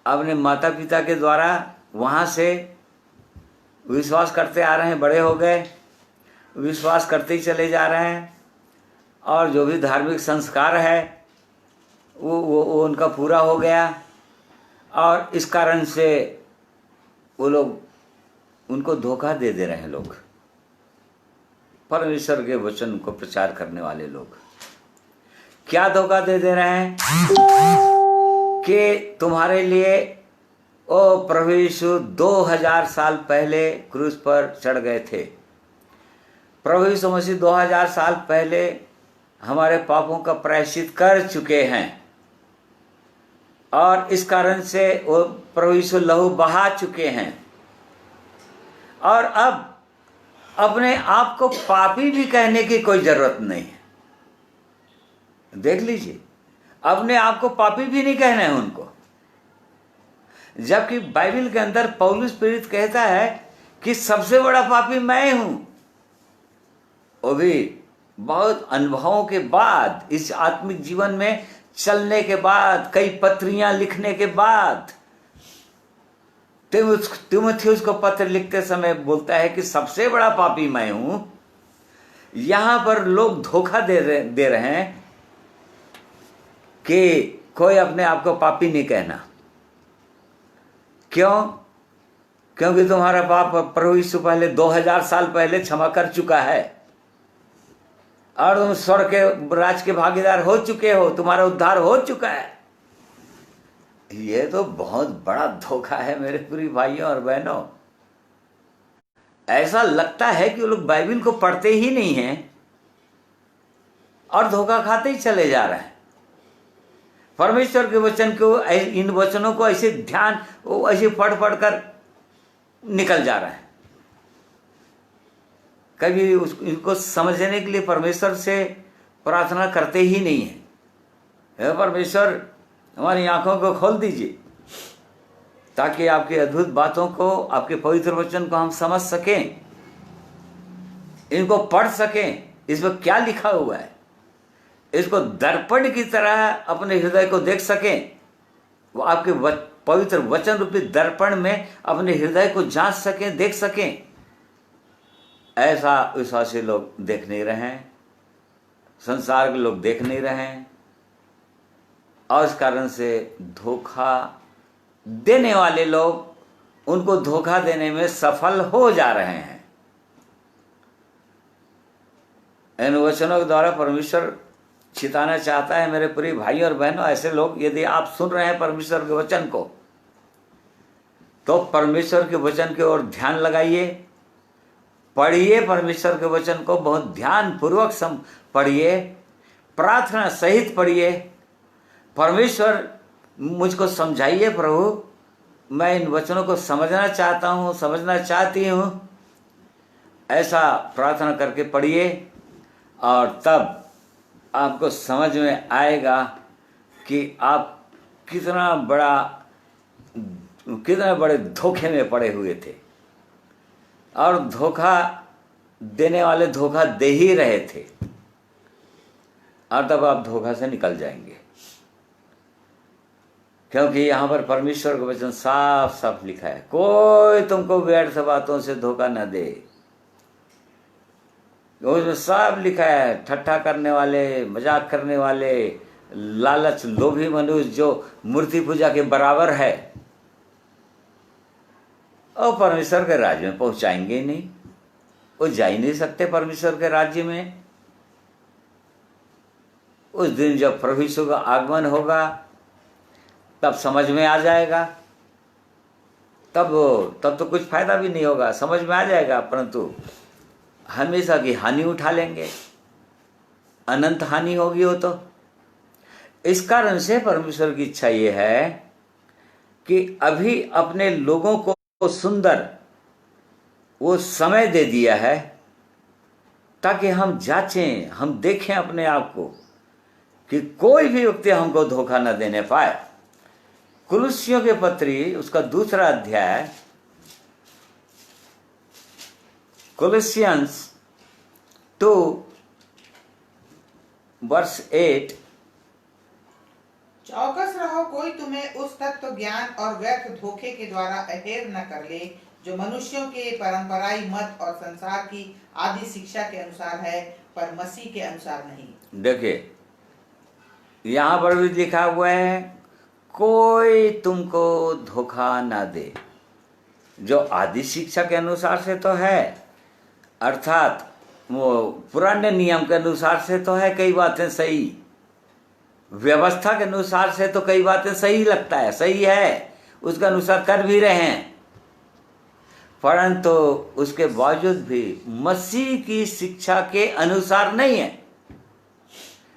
अपने माता पिता के द्वारा वहाँ से विश्वास करते आ रहे हैं, बड़े हो गए, विश्वास करते ही चले जा रहे हैं। और जो भी धार्मिक संस्कार है वो उनका पूरा हो गया और इस कारण से वो लोग उनको धोखा दे रहे हैं। लोग परमेश्वर के वचन को प्रचार करने वाले लोग क्या धोखा दे रहे हैं कि तुम्हारे लिए ओ प्रभु यीशु 2000 साल पहले क्रूस पर चढ़ गए थे। प्रभु यीशु मसीह 2000 साल पहले हमारे पापों का प्रायश्चित कर चुके हैं और इस कारण से वो प्रभु यीशु लहू बहा चुके हैं। और अब अपने आप को पापी भी कहने की कोई जरूरत नहीं है। देख लीजिए, अपने आप को पापी भी नहीं कहना है उनको, जबकि बाइबल के अंदर पौलुस प्रेरित कहता है कि सबसे बड़ा पापी मैं हूं। वो भी बहुत अनुभवों के बाद, इस आत्मिक जीवन में चलने के बाद, कई पत्रियां लिखने के बाद तीमुथियुस को पत्र लिखते समय बोलता है कि सबसे बड़ा पापी मैं हूं। यहां पर लोग धोखा दे रहे हैं कि कोई अपने आप को पापी नहीं कहना। क्यों? क्योंकि तुम्हारा पाप प्रभु यीशु पहले 2000 साल पहले क्षमा कर चुका है और तुम स्वर्ग के राज के भागीदार हो चुके हो, तुम्हारा उद्धार हो चुका है। ये तो बहुत बड़ा धोखा है मेरे प्रिय भाइयों और बहनों। ऐसा लगता है कि वो लोग बाइबल को पढ़ते ही नहीं हैं और धोखा खाते ही चले जा रहे हैं। परमेश्वर के वचन को, इन वचनों को ऐसे ऐसे पढ़ कर निकल जा रहे हैं। कभी इनको समझने के लिए परमेश्वर से प्रार्थना करते ही नहीं है। हे परमेश्वर, हमारी आंखों को खोल दीजिए ताकि आपकी अद्भुत बातों को, आपके पवित्र वचन को हम समझ सकें, इनको पढ़ सकें, इसमें क्या लिखा हुआ है, इसको दर्पण की तरह अपने हृदय को देख सकें। वो आपके पवित्र वचन रूपी दर्पण में अपने हृदय को जांच सकें, देख सकें। ऐसा विश्वासी लोग देख नहीं रहे हैं, संसार के लोग देख नहीं रहे हैं और इस कारण से धोखा देने वाले लोग उनको धोखा देने में सफल हो जा रहे हैं। इन वचनों के द्वारा परमेश्वर चिताना चाहता है मेरे प्रिय भाई और बहनों। ऐसे लोग यदि आप सुन रहे हैं परमेश्वर के वचन को, तो परमेश्वर के वचन की ओर ध्यान लगाइए, पढ़िए परमेश्वर के वचन को बहुत ध्यान पूर्वक पढ़िए, प्रार्थना सहित पढ़िए। परमेश्वर मुझको समझाइए प्रभु, मैं इन वचनों को समझना चाहता हूँ, समझना चाहती हूँ, ऐसा प्रार्थना करके पढ़िए और तब आपको समझ में आएगा कि आप कितने बड़े धोखे में पड़े हुए थे और धोखा देने वाले धोखा दे ही रहे थे, और तब आप धोखा से निकल जाएंगे। क्योंकि यहाँ पर परमेश्वर का वचन साफ साफ लिखा है, कोई तुमको व्यर्थ बातों से धोखा न दे। उसमें साफ लिखा है, ठट्ठा करने वाले, मजाक करने वाले, लालच लोभी मनुष्य जो मूर्ति पूजा के बराबर है, और परमेश्वर के राज्य में पहुंचाएंगे ही नहीं। वो जा ही नहीं सकते परमेश्वर के राज्य में। उस दिन जब प्रभु यीशु का आगमन होगा तब समझ में आ जाएगा। तब तो कुछ फायदा भी नहीं होगा, समझ में आ जाएगा, परंतु हमेशा की हानि उठा लेंगे, अनंत हानि होगी वो तो। इस कारण से परमेश्वर की इच्छा ये है कि अभी अपने लोगों को सुंदर वो समय दे दिया है ताकि हम जांचें, हम देखें अपने आप को कि कोई भी व्यक्ति हमको धोखा न देने पाए। कुलुस्सियों के पत्री उसका 2 अध्याय, कोलोसियंस 2:8, चौकस रहो, कोई तुम्हें उस तत्व ज्ञान और व्यर्थ धोखे के द्वारा अहेर न कर ले जो मनुष्यों के परंपराई मत और संसार की आदि शिक्षा के अनुसार है, पर मसीह के अनुसार नहीं। देखिए यहां पर भी लिखा हुआ है, कोई तुमको धोखा ना दे। जो आदि शिक्षा के अनुसार से तो है, अर्थात वो पुराने नियम के अनुसार से तो है कई बातें सही, व्यवस्था के अनुसार से तो कई बातें सही लगता है, सही है, उसके अनुसार कर भी रहे हैं, परंतु उसके बावजूद भी मसीह की शिक्षा के अनुसार नहीं है।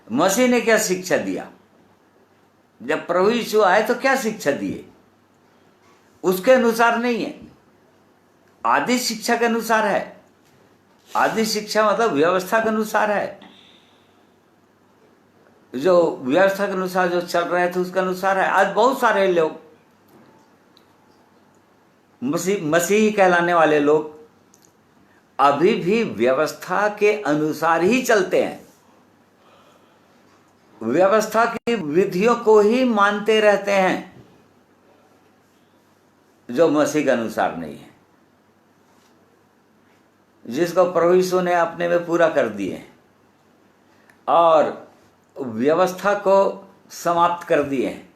मसीह ने क्या शिक्षा दिया? जब प्रभु यीशु आए तो क्या शिक्षा दिए? उसके अनुसार नहीं है, आदि शिक्षा के अनुसार है। आदि शिक्षा मतलब व्यवस्था के अनुसार है, जो व्यवस्था के अनुसार जो चल रहे थे उसके अनुसार है। आज बहुत सारे लोग मसीही कहलाने वाले लोग अभी भी व्यवस्था के अनुसार ही चलते हैं, व्यवस्था की विधियों को ही मानते रहते हैं, जो मसीह के अनुसार नहीं है, जिसको प्रभु यीशु ने अपने में पूरा कर दिए और व्यवस्था को समाप्त कर दिए हैं।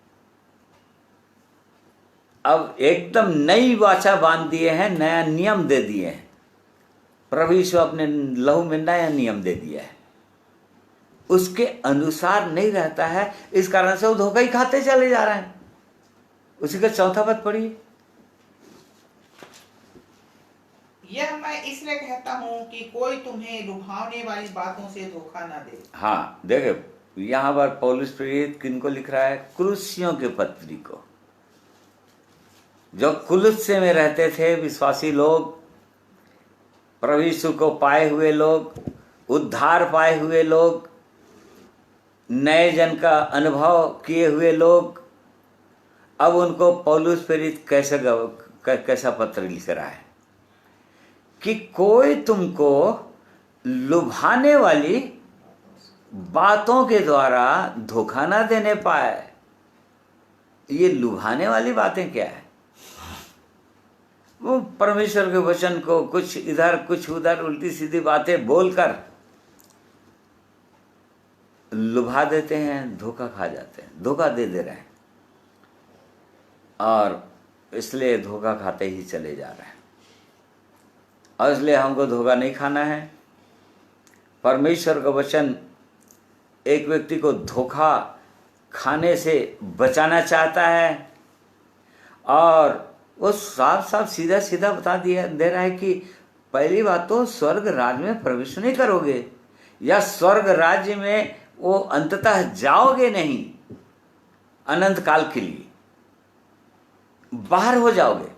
अब एकदम नई वाचा बांध दिए हैं, नया नियम दे दिए हैं। प्रभु यीशु अपने लहू में नया नियम दे दिया है, उसके अनुसार नहीं रहता है। इस कारण से वो धोखा ही खाते चले जा रहे हैं। उसी का 4 पद पढ़िए। यह मैं इसलिए कहता हूँ कि कोई तुम्हें लुभावने वाली बातों से धोखा न दे। हाँ देखिए यहाँ पर पौलुस प्रेरित किनको लिख रहा है? कुलुस्सियों के पत्री को। जो कुलुस्से में रहते थे विश्वासी लोग, प्रभु यीशु को पाए हुए लोग, उद्धार पाए हुए लोग, नए जन का अनुभव किए हुए लोग, अब उनको पौलुस प्रेरित कैसा पत्र लिख रहा है कि कोई तुमको लुभाने वाली बातों के द्वारा धोखा ना देने पाए। ये लुभाने वाली बातें क्या है? वो परमेश्वर के वचन को कुछ इधर कुछ उधर उल्टी सीधी बातें बोलकर लुभा देते हैं, धोखा खा जाते हैं, धोखा दे रहे हैं, और इसलिए धोखा खाते ही चले जा रहे हैं। और इसलिए हमको धोखा नहीं खाना है, परमेश्वर का वचन एक व्यक्ति को धोखा खाने से बचाना चाहता है, और वो साफ साफ सीधा सीधा बता दे रहा है कि पहली बात तो स्वर्ग राज्य में प्रवेश नहीं करोगे, या स्वर्ग राज्य में वो अंततः जाओगे नहीं, अनंत काल के लिए बाहर हो जाओगे,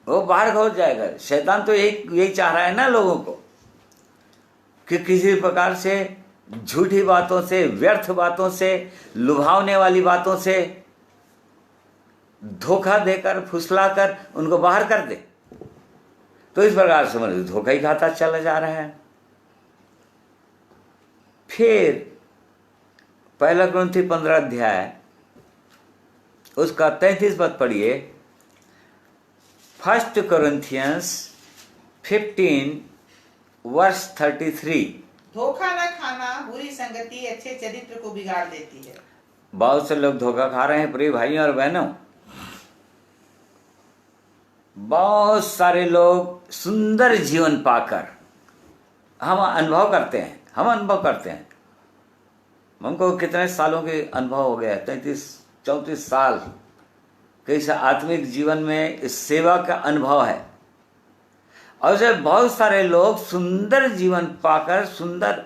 वो बाहर हो जाएगा। शैतान तो यही चाह रहा है ना लोगों को, कि किसी प्रकार से झूठी बातों से, व्यर्थ बातों से, लुभावने वाली बातों से धोखा देकर, फुसलाकर उनको बाहर कर दे। तो इस प्रकार से मनुष्य धोखा ही खाता चला जा रहा है। फिर पहला कुरिन्थी 15 अध्याय उसका 33 पद पढ़िए। 1 Corinthians 15 verse 33। धोखा न खाना बुरी संगति अच्छे चरित्र को बिगाड़ देती है। बहुत से लोग धोखा खा रहे हैं प्रिय भाइयों और बहनों। बहुत सारे लोग सुंदर जीवन पाकर हम अनुभव करते हैं, हमको कितने सालों के अनुभव हो गया, 33-34 साल कैसे आत्मिक जीवन में इस सेवा का अनुभव है। और जब बहुत सारे लोग सुंदर जीवन पाकर, सुंदर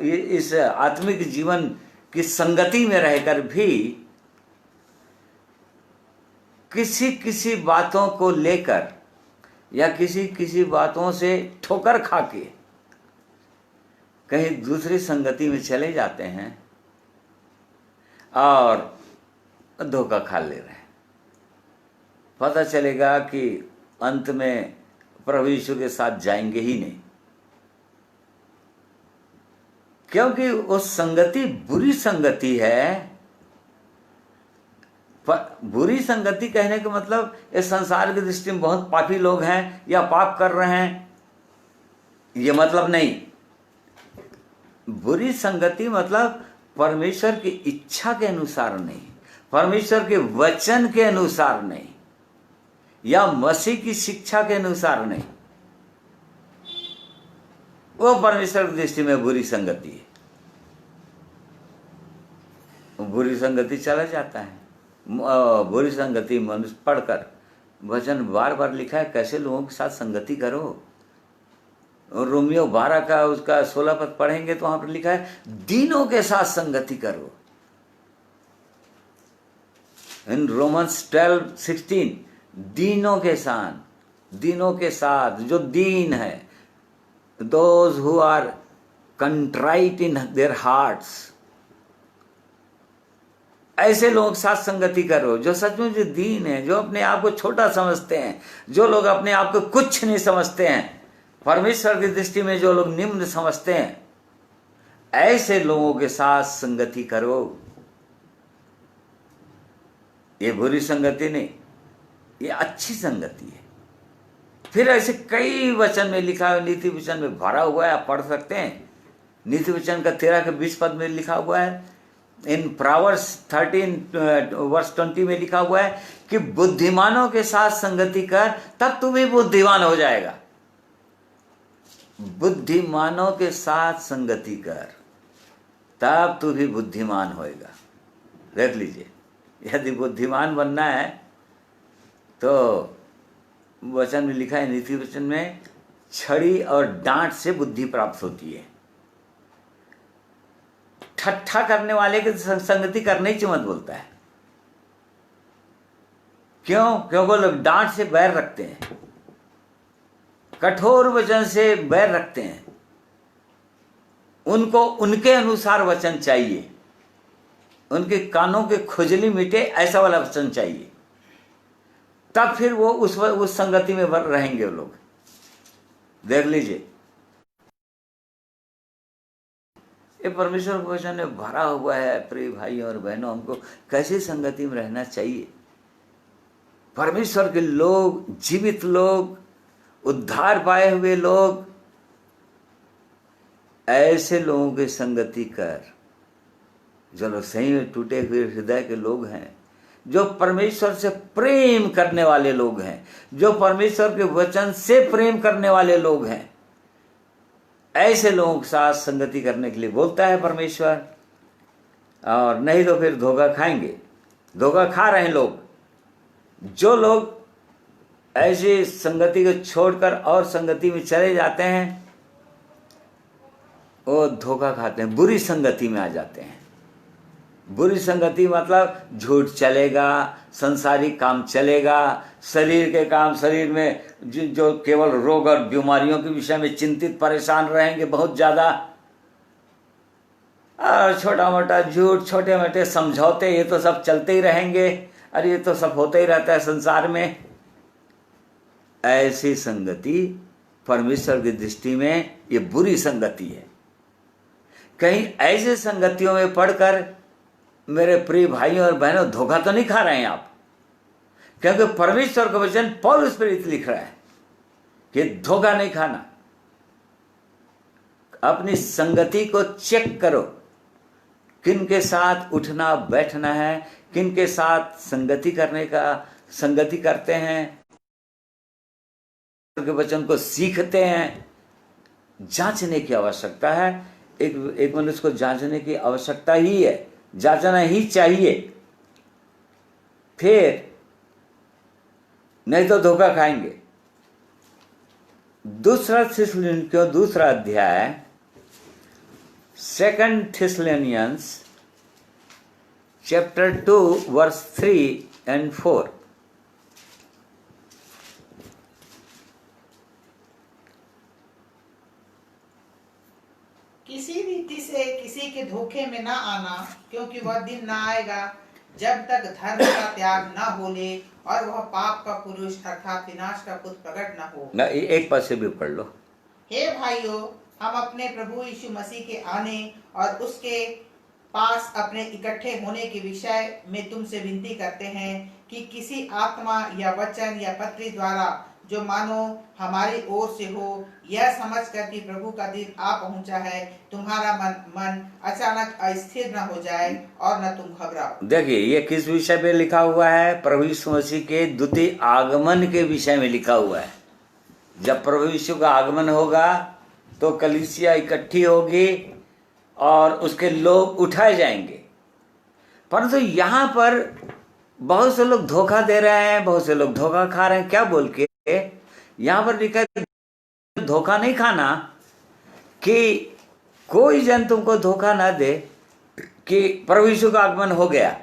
इस आत्मिक जीवन की संगति में रहकर भी किसी बातों को लेकर या किसी बातों से ठोकर खा के कहीं दूसरी संगति में चले जाते हैं और धोखा खा ले रहे हैं। पता चलेगा कि अंत में प्रभु यीशु के साथ जाएंगे ही नहीं, क्योंकि वो संगति बुरी संगति है। बुरी संगति कहने का मतलब इस संसार की दृष्टि में बहुत पापी लोग हैं या पाप कर रहे हैं, ये मतलब नहीं। बुरी संगति मतलब परमेश्वर की इच्छा के अनुसार नहीं, परमेश्वर के वचन के अनुसार नहीं, या मसीह की शिक्षा के अनुसार नहीं, वो परमेश्वर की दृष्टि में बुरी संगति है। बुरी संगति चला जाता है। बुरी संगति मनुष्य पढ़कर, वचन बार बार लिखा है कैसे लोगों के साथ संगति करो। रोमियो 12 का उसका 16 पद पढ़ेंगे तो वहां पर लिखा है दीनों के साथ संगति करो। इन रोमन्स 12:16 दीनों के साथ जो दीन है, those who are contrite in their hearts, ऐसे लोगों के साथ संगति करो जो सचमुच दीन है, जो अपने आप को छोटा समझते हैं, जो लोग अपने आप को कुछ नहीं समझते हैं, परमेश्वर की दृष्टि में जो लोग निम्न समझते हैं, ऐसे लोगों के साथ संगति करो। ये बुरी संगति नहीं, ये अच्छी संगति है। फिर ऐसे कई वचन में लिखा है, नीति वचन में भरा हुआ है, आप पढ़ सकते हैं। नीति वचन का 13 के 20 पद में लिखा हुआ है। इन प्रोवर्ब्स 13:20 में लिखा हुआ है कि बुद्धिमानों के साथ संगति कर, तब तू भी बुद्धिमान हो जाएगा। बुद्धिमानों के साथ संगति कर, तब तू भी बुद्धिमान होएगा। देख लीजिए, यदि बुद्धिमान बनना है तो वचन में लिखा है, नीति वचन में, छड़ी और डांट से बुद्धि प्राप्त होती है। ठट्ठा करने वाले की संगति करने की मत बोलता है। क्यों? क्योंकि लोग डांट से बैर रखते हैं, कठोर वचन से बैर रखते हैं। उनको उनके अनुसार वचन चाहिए, उनके कानों के खुजली मिटे ऐसा वाला वचन चाहिए, तब फिर वो उस संगति में रहेंगे वो लोग। देख लीजिए, ये परमेश्वर के वचन में भरा हुआ है। प्रिय भाइयों और बहनों, हमको कैसी संगति में रहना चाहिए। परमेश्वर के लोग, जीवित लोग, उद्धार पाए हुए लोग, ऐसे लोगों की संगति कर जो लोग सही में टूटे हुए हृदय के लोग हैं, जो परमेश्वर से प्रेम करने वाले लोग हैं, जो परमेश्वर के वचन से प्रेम करने वाले लोग हैं, ऐसे लोगों के साथ संगति करने के लिए बोलता है परमेश्वर, और नहीं तो फिर धोखा खाएंगे। धोखा खा रहे हैं लोग। जो लोग ऐसी संगति को छोड़कर और संगति में चले जाते हैं वो धोखा खाते हैं, बुरी संगति में आ जाते हैं। बुरी संगति मतलब झूठ चलेगा, संसारिक काम चलेगा, शरीर के काम, शरीर में जो केवल रोग और बीमारियों के विषय में चिंतित परेशान रहेंगे बहुत ज्यादा, और छोटा मोटा झूठ, छोटे मोटे समझौते, ये तो सब चलते ही रहेंगे। अरे ये तो सब होता ही रहता है संसार में। ऐसी संगति परमेश्वर की दृष्टि में ये बुरी संगति है। कहीं ऐसे संगतियों में पढ़कर मेरे प्रिय भाइयों और बहनों धोखा तो नहीं खा रहे हैं आप, क्योंकि परमेश्वर का वचन पौलुस प्रेरित लिख रहा है कि धोखा नहीं खाना। अपनी संगति को चेक करो, किन के साथ उठना बैठना है, किन के साथ संगति करते हैं, के वचन को सीखते हैं। जांचने की आवश्यकता है। एक मनुष्य को जांचने की आवश्यकता ही है, जांचना ही चाहिए, फिर नहीं तो धोखा खाएंगे। दूसरा थिस्सलुनीकियों दूसरा अध्याय 2 Thessalonians chapter 2 verse 3 and 4। किसी रीति से किसी के धोखे में ना आना, क्योंकि वह दिन ना आएगा जब तक धर्म का त्याग ना हो ले और वह पाप का पुरुष अर्थात विनाश का पुत्र प्रकट न हो। एक पद से भी पढ़ लो। हे भाइयों, हम अपने प्रभु यीशु मसीह के आने और उसके पास अपने इकट्ठे होने के विषय में तुमसे विनती करते हैं कि किसी आत्मा या वचन या पत्री द्वारा जो मानो हमारी ओर से हो, यह समझकर कि प्रभु का दिन आ पहुंचा है, तुम्हारा मन अचानक अस्थिर न हो जाए और न तुम घबराओ। देखिए ये किस विषय पे लिखा हुआ है? प्रभु यीशु मसीह के द्वितीय आगमन के विषय में लिखा हुआ है। जब प्रभु यीशु का आगमन होगा तो कलीसिया इकट्ठी होगी और उसके लोग उठाए जाएंगे। परंतु यहाँ पर बहुत से लोग धोखा दे रहे हैं, बहुत से लोग धोखा खा रहे हैं। क्या बोल के यहाँ पर लिखा है? धोखा नहीं खाना, कि कोई जन तुमको धोखा ना दे कि प्रभु यीशु का आगमन हो गया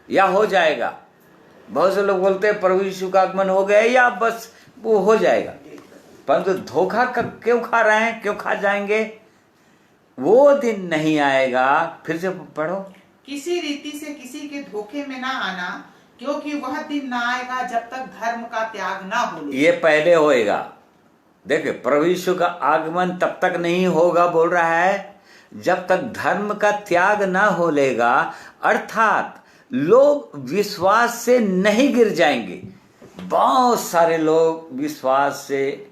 या हो जाएगा। बहुत से लोग बोलते हैं प्रभु यीशु का आगमन हो गया या बस वो हो जाएगा। परंतु धोखा क्यों खा रहे हैं, क्यों खा जाएंगे? वो दिन नहीं आएगा। फिर से पढ़ो। किसी रीति से किसी के धोखे में ना आना, क्योंकि वह दिन ना आएगा जब तक धर्म का त्याग ना हो। ये पहले होएगा। देखिए प्रभु यीशु का आगमन तब तक नहीं होगा, बोल रहा है, जब तक धर्म का त्याग ना हो लेगा, अर्थात लोग विश्वास से नहीं गिर जाएंगे। बहुत सारे लोग विश्वास से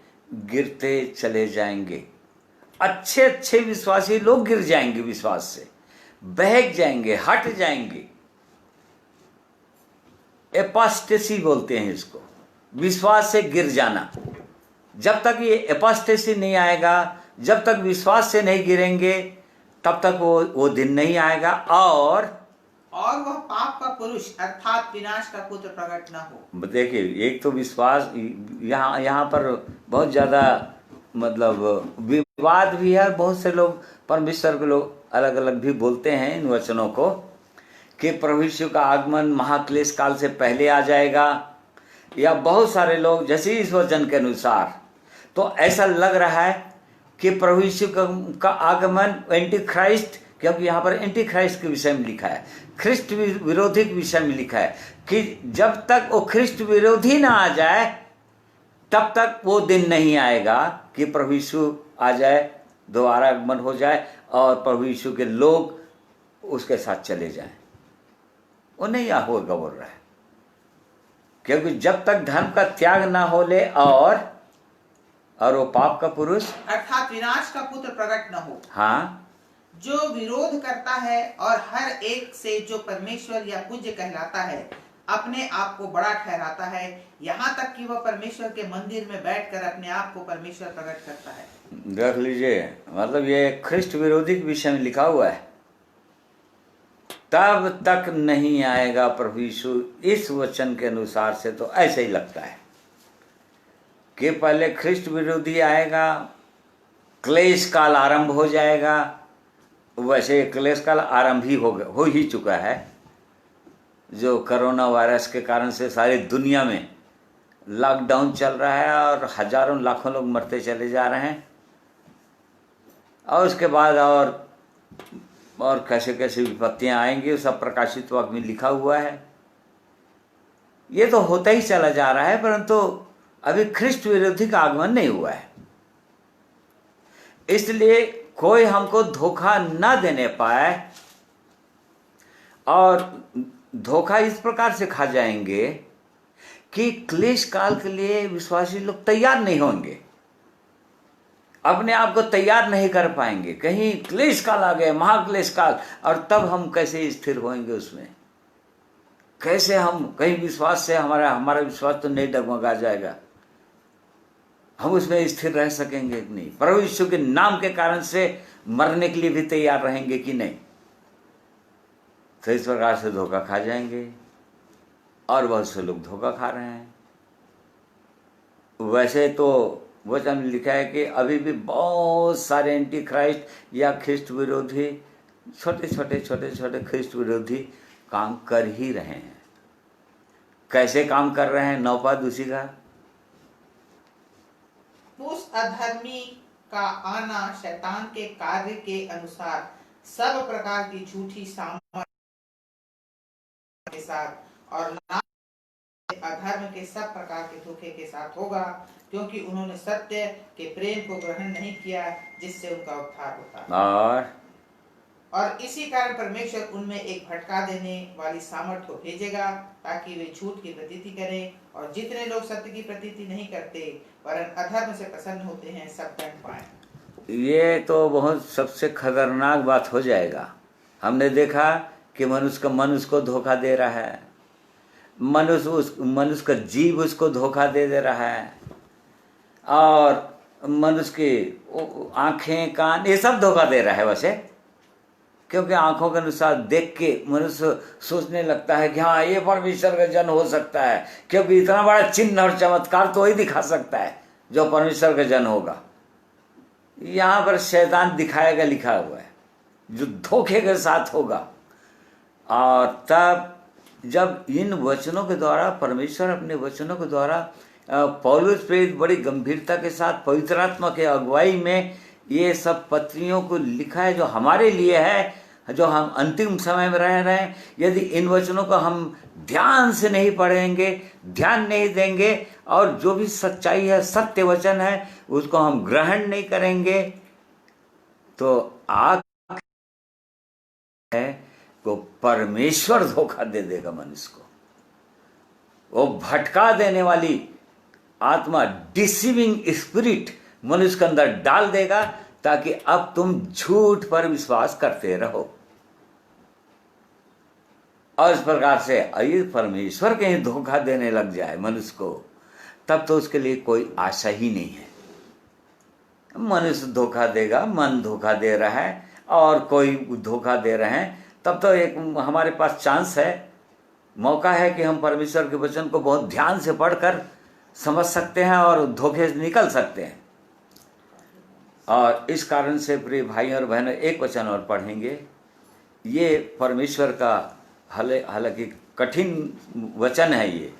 गिरते चले जाएंगे। अच्छे अच्छे विश्वासी लोग गिर जाएंगे, विश्वास से बहक जाएंगे, हट जाएंगे। एपोस्टेसी बोलते हैं इसको, विश्वास से गिर जाना। जब तक ये एपोस्टेसी नहीं आएगा, जब तक विश्वास से नहीं गिरेंगे, तब तक वो दिन नहीं आएगा और वह पाप का पुरुष अर्थात विनाश का पुत्र प्रकट न हो। देखिए एक तो विश्वास, यहाँ पर बहुत ज्यादा मतलब विवाद भी है। बहुत से लोग, परमेश्वर के लोग अलग अलग भी बोलते हैं इन वचनों को कि प्रभु यीशु का आगमन महाक्लेश काल से पहले आ जाएगा, या बहुत सारे लोग जैसे इस वचन के अनुसार तो ऐसा लग रहा है कि प्रभु यीशु का आगमन एंटी क्राइस्ट, क्योंकि यहाँ पर एंटी क्राइस्ट के विषय में लिखा है, ख्रिस्ट विरोधी के विषय में लिखा है कि जब तक वो ख्रिस्ट विरोधी ना आ जाए तब तक वो दिन नहीं आएगा कि प्रभु यीशु आ जाए, दोबारा आगमन हो जाए और प्रभु यीशु के लोग उसके साथ चले जाएं। वो नहीं होगा बोल रहा है, क्योंकि जब तक धर्म का त्याग ना हो ले और वो पाप का पुरुष अर्थात विनाश का पुत्र प्रकट न हो। हाँ, जो विरोध करता है और हर एक से जो परमेश्वर या पूज्य कहलाता है अपने आप को बड़ा ठहराता है, यहाँ तक कि वह परमेश्वर के मंदिर में बैठकर अपने आप को परमेश्वर प्रकट करता है। देख लीजिए, मतलब ये ख्रिस्ट विरोधी के विषय में लिखा हुआ है। तब तक नहीं आएगा प्रभु यीशु, इस वचन के अनुसार से तो ऐसे ही लगता है कि पहले ख्रिस्ट विरोधी आएगा, क्लेश काल आरंभ हो जाएगा। वैसे क्लेश काल आरंभ ही हो ही चुका है, जो कोरोना वायरस के कारण से सारी दुनिया में लॉकडाउन चल रहा है और हजारों लाखों लोग मरते चले जा रहे हैं। और उसके बाद और कैसे कैसे विपत्तियां आएंगी, सब प्रकाशित वाक्य में लिखा हुआ है। ये तो होता ही चला जा रहा है, परंतु अभी ख्रिस्ट विरोधी का आगमन नहीं हुआ है। इसलिए कोई हमको धोखा न देने पाए, और धोखा इस प्रकार से खा जाएंगे कि क्लेश काल के लिए विश्वासी लोग तैयार नहीं होंगे, अपने आप को तैयार नहीं कर पाएंगे। कहीं क्लेश काल आ गए, महाक्लेश काल, और तब हम कैसे स्थिर होंगे उसमें? कैसे हम कहीं विश्वास से हमारा विश्वास तो नहीं डगमगा जाएगा, हम उसमें स्थिर रह सकेंगे कि नहीं? प्रभु यीशु के नाम के कारण से मरने के लिए भी तैयार रहेंगे कि नहीं? तो इस प्रकार से धोखा खा जाएंगे, और बहुत से लोग धोखा खा रहे हैं। वैसे तो वचन में लिखा है कि अभी भी बहुत सारे एंटी क्राइस्ट या ख्रिस्ट विरोधी, छोटे छोटे ख्रिस्ट विरोधी काम कर ही रहे हैं। कैसे काम कर रहे हैं? 9 पद उसी का, उस अधर्मी का आना शैतान के कार्य के अनुसार सब प्रकार की झूठी सामग्री के साथ और ना अधर्म के सब प्रकार के धोखे के साथ होगा, क्योंकि उन्होंने सत्य के प्रेम को ग्रहण नहीं किया जिससे उनका उद्धार होता है। और इसी कारण परमेश्वर उनमें एक भटका देने वाली सामर्थ को भेजेगा, ताकि वे झूठ की प्रतीति करें, और जितने लोग सत्य की प्रतीति नहीं करते वरन अधर्म से प्रसन्न होते हैं, सब दंड पाएं। ये तो बहुत सबसे खतरनाक बात हो जाएगा। हमने देखा कि मनुष्य को धोखा दे रहा है, मनुष्य का जीव उसको धोखा दे रहा है, और मनुष्य की आंखें, कान, ये सब धोखा दे रहा है। वैसे क्योंकि आंखों के अनुसार देख के मनुष्य सोचने लगता है कि हाँ, ये परमेश्वर का जन हो सकता है, क्योंकि इतना बड़ा चिन्ह और चमत्कार तो वही दिखा सकता है जो परमेश्वर का जन होगा। यहाँ पर शैतान दिखाएगा, लिखा हुआ है, जो धोखे के साथ होगा। और तब जब इन वचनों के द्वारा, परमेश्वर अपने वचनों के द्वारा, पौलुस प्रेरित बड़ी गंभीरता के साथ पवित्र आत्मा के अगुवाई में ये सब पत्रियों को लिखा है, जो हमारे लिए है, जो हम अंतिम समय में रह रहे हैं। यदि इन वचनों को हम ध्यान से नहीं पढ़ेंगे, ध्यान नहीं देंगे, और जो भी सच्चाई है, सत्य वचन है, उसको हम ग्रहण नहीं करेंगे, तो आग है को परमेश्वर धोखा दे देगा मनुष्य को। वो भटका देने वाली आत्मा, डिसीविंग स्पिरिट मनुष्य के अंदर डाल देगा, ताकि अब तुम झूठ पर विश्वास करते रहो। और इस प्रकार से अगर परमेश्वर कहीं धोखा देने लग जाए मनुष्य को, तब तो उसके लिए कोई आशा ही नहीं है। मनुष्य धोखा देगा, मन धोखा दे रहा है, और कोई धोखा दे रहे हैं, तब तो एक हमारे पास चांस है, मौका है कि हम परमेश्वर के वचन को बहुत ध्यान से पढ़कर समझ सकते हैं और धोखे से निकल सकते हैं। और इस कारण से प्रिय भाई और बहनों, एक वचन और पढ़ेंगे। ये परमेश्वर का हालांकि कठिन वचन है ये,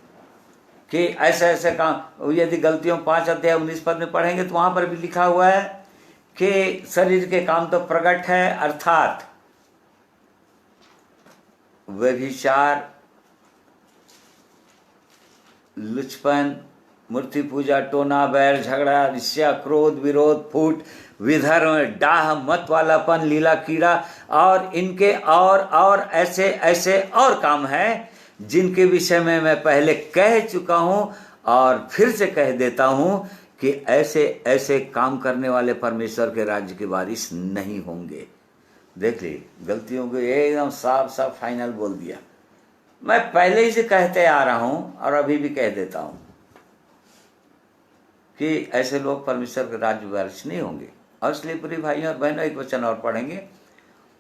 कि ऐसे ऐसे काम, यदि गलतियों 5 अध्याय 19 पद में पढ़ेंगे तो वहाँ पर भी लिखा हुआ है कि शरीर के काम तो प्रकट है, अर्थात व्यभिचार, लुचपन, मूर्ति पूजा, टोना, बैर, झगड़ा, ईर्ष्या, क्रोध, विरोध, फूट, विधर्म, डाह, मत वालापन, लीला कीड़ा, और इनके और ऐसे ऐसे और काम हैं, जिनके विषय में मैं पहले कह चुका हूं और फिर से कह देता हूं कि ऐसे ऐसे काम करने वाले परमेश्वर के राज्य के वारिस नहीं होंगे। देख ली, गलतियों को एकदम साफ साफ फाइनल बोल दिया। मैं पहले ही से कहते आ रहा हूं और अभी भी कह देता हूं कि ऐसे लोग परमेश्वर के राज्य वारिस नहीं होंगे। और इसलिए पूरी भाइयों और बहनों, एक वचन और पढ़ेंगे,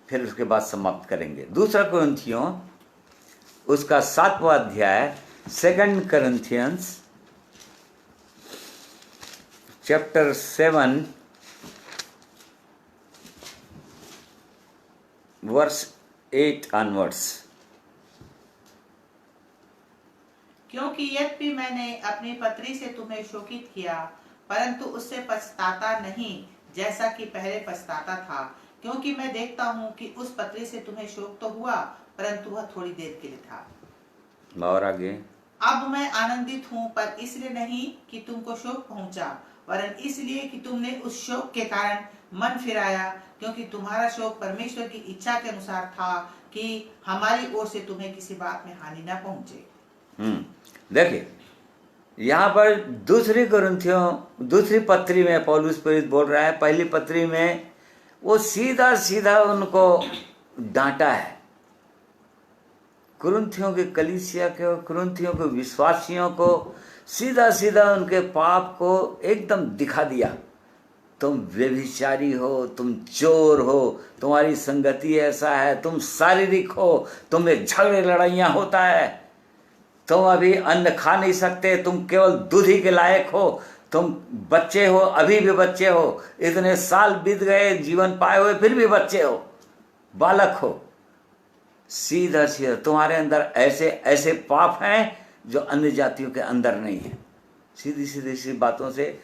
फिर उसके बाद समाप्त करेंगे। दूसरा कुरिन्थियों उसका 7वां अध्याय, 2 Corinthians चैप्टर 7 वर्स 8 ऑनवर्ड्स। क्योंकि यद्यपि मैंने अपनी पत्री से तुम्हें शोकित किया, परंतु उससे पछताता नहीं जैसा कि पहले पछताता था, क्योंकि मैं देखता हूँ कि उस पत्री से तुम्हें शोक तो हुआ, परंतु वह थोड़ी देर के लिए था। और आगे, अब मैं आनंदित हूँ, पर इसलिए नहीं कि तुमको शोक पहुंचा, वरन इसलिए कि तुमने उस शोक के कारण मन फिराया, क्योंकि तुम्हारा शोक परमेश्वर की इच्छा के अनुसार था कि हमारी ओर से तुम्हें किसी बात में हानि न पहुंचे। देखिए यहाँ पर दूसरी कुरिन्थियों दूसरी पत्री में पौलुस प्रेरित बोल रहा है। पहली पत्री में वो सीधा सीधा उनको डांटा है, कुरिन्थियों के कलीसिया के और कुरिन्थियों के विश्वासियों को सीधा सीधा उनके पाप को एकदम दिखा दिया। तुम व्यभिचारी हो, तुम चोर हो, तुम्हारी संगति ऐसा है, तुम शारीरिक हो, तुम्हें झगड़े लड़ाइयाँ होता है, तुम अभी अन्न खा नहीं सकते, तुम केवल दूध ही के लायक हो, तुम बच्चे हो, अभी भी बच्चे हो, इतने साल बीत गए जीवन पाए हुए फिर भी बच्चे हो, बालक हो। सीधा सीधा तुम्हारे अंदर ऐसे ऐसे पाप हैं जो अन्य जातियों के अंदर नहीं है। सीधी सीधी सी बातों से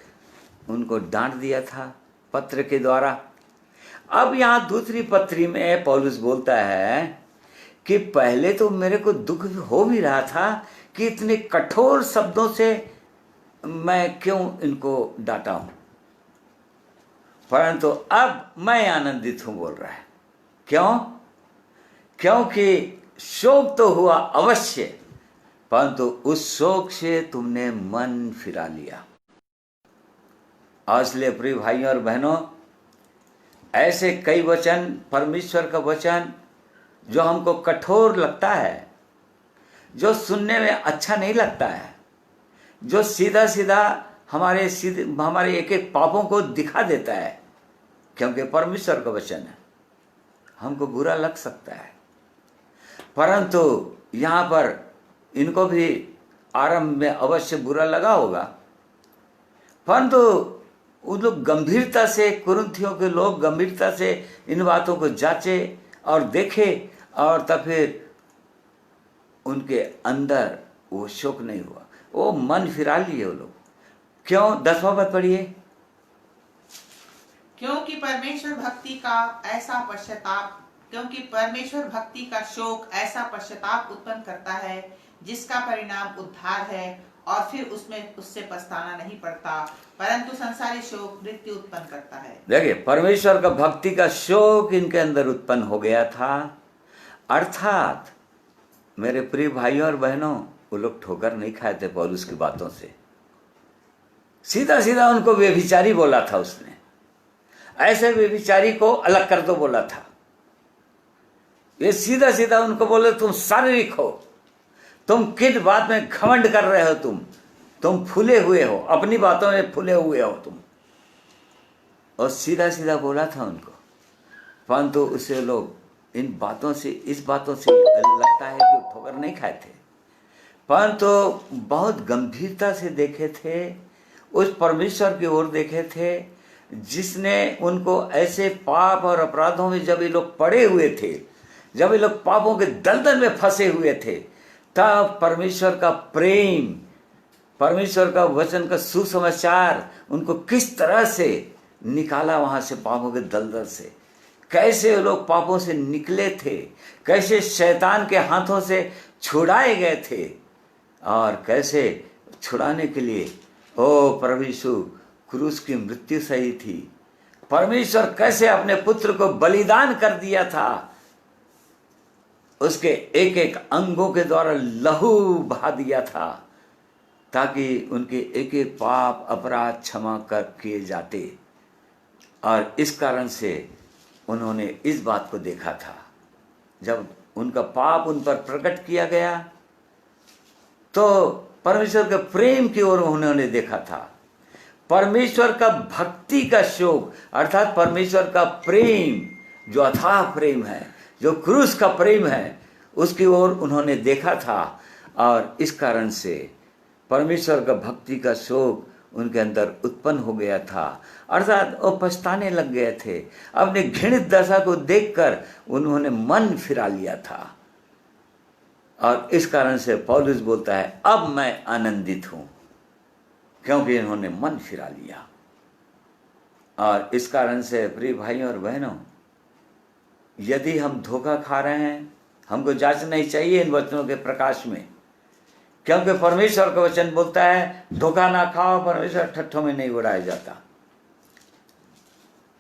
उनको डांट दिया था पत्र के द्वारा। अब यहाँ दूसरी पत्री में पौलुस बोलता है कि पहले तो मेरे को दुख हो भी रहा था कि इतने कठोर शब्दों से मैं क्यों इनको डांटा हूं, परंतु अब मैं आनंदित हूं बोल रहा है। क्यों? क्योंकि शोक तो हुआ अवश्य, परंतु उस शोक से तुमने मन फिरा लिया। और इसलिए प्रिय भाइयों और बहनों, ऐसे कई वचन, परमेश्वर का वचन जो हमको कठोर लगता है, जो सुनने में अच्छा नहीं लगता है, जो सीधा सीधा हमारे एक एक पापों को दिखा देता है, क्योंकि परमेश्वर का वचन है, हमको बुरा लग सकता है। परंतु यहाँ पर इनको भी आरंभ में अवश्य बुरा लगा होगा, परंतु उन लोग गंभीरता से, कुरिन्थियों के लोग गंभीरता से इन बातों को जांचे और देखे, और तब फिर उनके अंदर वो शोक नहीं हुआ, वो मन फिरा लिए वो लोग। क्यों? 10वां पद पढ़िए। क्योंकि परमेश्वर भक्ति का शोक ऐसा पश्चाताप उत्पन्न करता है, जिसका परिणाम उद्धार है, और फिर उससे पछताना नहीं पड़ता, परंतु संसारी शोक मृत्यु उत्पन्न करता है। देखिए, परमेश्वर का भक्ति का शोक इनके अंदर उत्पन्न हो गया था। अर्थात मेरे प्रिय भाइयों और बहनों, वो लोग ठोकर नहीं खाए थे पौलुस की बातों से। सीधा सीधा उनको व्यभिचारी बोला था उसने, ऐसे व्यभिचारी को अलग कर दो बोला था। ये सीधा सीधा उनको बोले तुम शारीरिक हो, तुम किस बात में घमंड कर रहे हो, तुम फूले हुए हो, अपनी बातों में फूले हुए हो तुम, और सीधा सीधा बोला था उनको। परंतु उसे लोग इन बातों से, इस बातों से लगता है कि ठोकर नहीं खाए थे, परंतु बहुत गंभीरता से देखे थे, उस परमेश्वर की ओर देखे थे जिसने उनको ऐसे पाप और अपराधों में, जब ये लोग पड़े हुए थे, जब ये लोग पापों के दलदल में फंसे हुए थे, तब परमेश्वर का प्रेम, परमेश्वर का वचन का सुसमाचार उनको किस तरह से निकाला वहां से, पापों के दलदल से। कैसे लोग पापों से निकले थे, कैसे शैतान के हाथों से छुड़ाए गए थे, और कैसे छुड़ाने के लिए ओ प्रभु यीशु क्रूस की मृत्यु सही थी। परमेश्वर कैसे अपने पुत्र को बलिदान कर दिया था, उसके एक एक अंगों के द्वारा लहू बहा दिया था, ताकि उनके एक एक पाप अपराध क्षमा कर किए जाते। और इस कारण से उन्होंने इस बात को देखा था, जब उनका पाप उन पर प्रकट किया गया, तो परमेश्वर के प्रेम की ओर उन्होंने देखा था। परमेश्वर का भक्ति का शोक अर्थात परमेश्वर का प्रेम जो अथाह प्रेम है, जो क्रूस का प्रेम है, उसकी ओर उन्होंने देखा था। और इस कारण से परमेश्वर का भक्ति का शोक उनके अंदर उत्पन्न हो गया था, अर्थात वो पछताने लग गए थे। अपने घृणित दशा को देखकर उन्होंने मन फिरा लिया था। और इस कारण से पौलुस बोलता है, अब मैं आनंदित हूं क्योंकि इन्होंने मन फिरा लिया। और इस कारण से प्रिय भाइयों और बहनों, यदि हम धोखा खा रहे हैं, हमको जांचना ही चाहिए इन वचनों के प्रकाश में, क्योंकि परमेश्वर का वचन बोलता है धोखा ना खाओ, परमेश्वर ठट्ठों में नहीं उड़ाया जाता।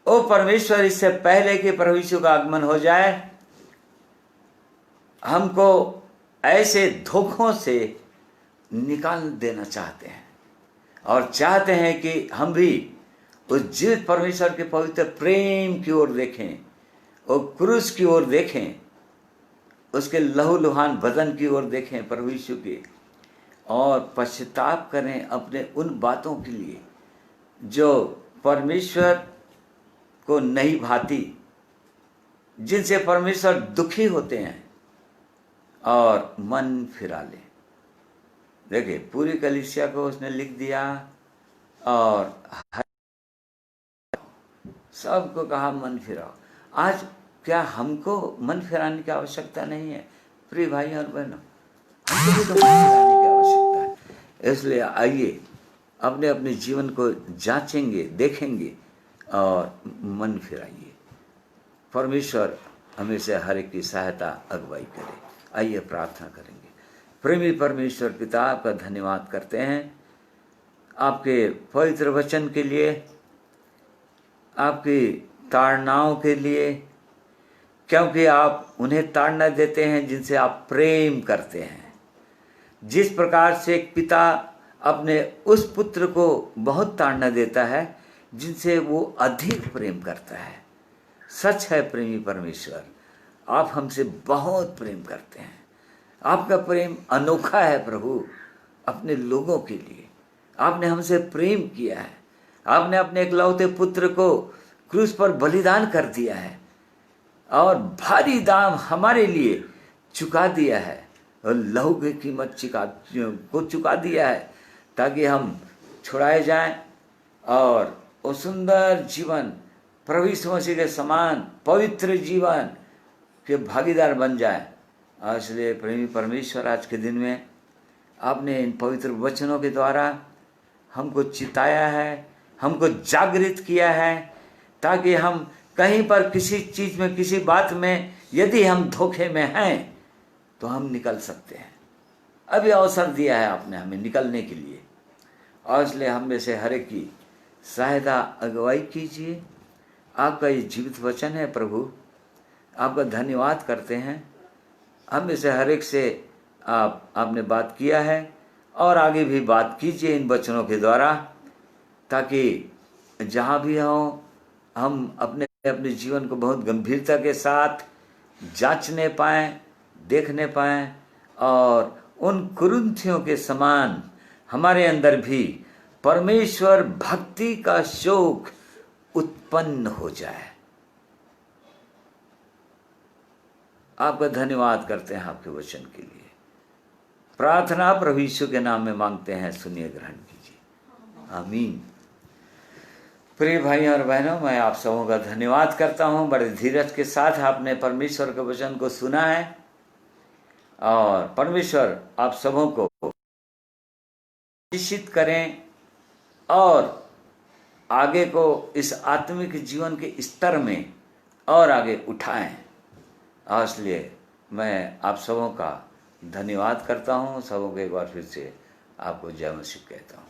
ओ परमेश्वर इससे पहले कि प्रभु यीशु का आगमन हो जाए, हमको ऐसे धोखों से निकाल देना चाहते हैं और चाहते हैं कि हम भी उस जीवित परमेश्वर के पवित्र प्रेम की ओर देखें और क्रूस की ओर देखें, उसके लहूलुहान बदन की ओर देखें प्रभु यीशु के, और पश्चाताप करें अपने उन बातों के लिए जो परमेश्वर को नहीं भाती, जिनसे परमेश्वर दुखी होते हैं, और मन फिरा ले। देखिए पूरी कलीसिया को उसने लिख दिया और सबको कहा मन फिराओ। आज क्या हमको मन फिराने की आवश्यकता नहीं है प्रिय भाई और बहनों? हमको भी तो मन फिराने की आवश्यकता है। इसलिए आइए अपने अपने जीवन को जांचेंगे, देखेंगे और मन फिराइए। परमेश्वर हमें से हर एक की सहायता अगुवाई करे। आइए प्रार्थना करेंगे। प्रेमी परमेश्वर पिता, आपका धन्यवाद करते हैं आपके पवित्र वचन के लिए, आपकी ताड़नाओं के लिए, क्योंकि आप उन्हें ताड़ना देते हैं जिनसे आप प्रेम करते हैं। जिस प्रकार से एक पिता अपने उस पुत्र को बहुत ताड़ना देता है जिनसे वो अधिक प्रेम करता है। सच है प्रेमी परमेश्वर, आप हमसे बहुत प्रेम करते हैं। आपका प्रेम अनोखा है प्रभु। अपने लोगों के लिए आपने हमसे प्रेम किया है। आपने अपने इकलौते पुत्र को क्रूस पर बलिदान कर दिया है और भारी दाम हमारे लिए चुका दिया है, और लहू की कीमत चुका दिया है, ताकि हम छुड़ाए जाएं और वो सुंदर जीवन प्रभु यीशु मसीह के समान पवित्र जीवन के भागीदार बन जाए। इसलिए प्रेमी परमेश्वर, आज के दिन में आपने इन पवित्र वचनों के द्वारा हमको चिताया है, हमको जागृत किया है, ताकि हम कहीं पर किसी चीज में, किसी बात में यदि हम धोखे में हैं तो हम निकल सकते हैं। अभी अवसर दिया है आपने हमें निकलने के लिए, और इसलिए हम में से हर एक की सहायता अगुवाई कीजिए। आपका ये जीवित वचन है प्रभु, आपका धन्यवाद करते हैं। हम में से हर एक से आपने बात किया है और आगे भी बात कीजिए इन वचनों के द्वारा, ताकि जहाँ भी हों हम अपने अपने जीवन को बहुत गंभीरता के साथ जांचने पाएं, देखने पाएं, और उन कुरिन्थियों के समान हमारे अंदर भी परमेश्वर भक्ति का शोक उत्पन्न हो जाए। आपका धन्यवाद करते हैं आपके वचन के लिए। प्रार्थना प्रभु यीशु के नाम में मांगते हैं, सुनिए, ग्रहण कीजिए, आमीन। प्रिय भाई और बहनों, मैं आप सबों का धन्यवाद करता हूं। बड़े धीरज के साथ आपने परमेश्वर के वचन को सुना है, और परमेश्वर आप सबों को निश्चित करें और आगे को इस आत्मिक जीवन के स्तर में और आगे उठाएं। और इसलिए मैं आप सबों का धन्यवाद करता हूं। सबों को एक बार फिर से आपको जय मसीह कहता हूं।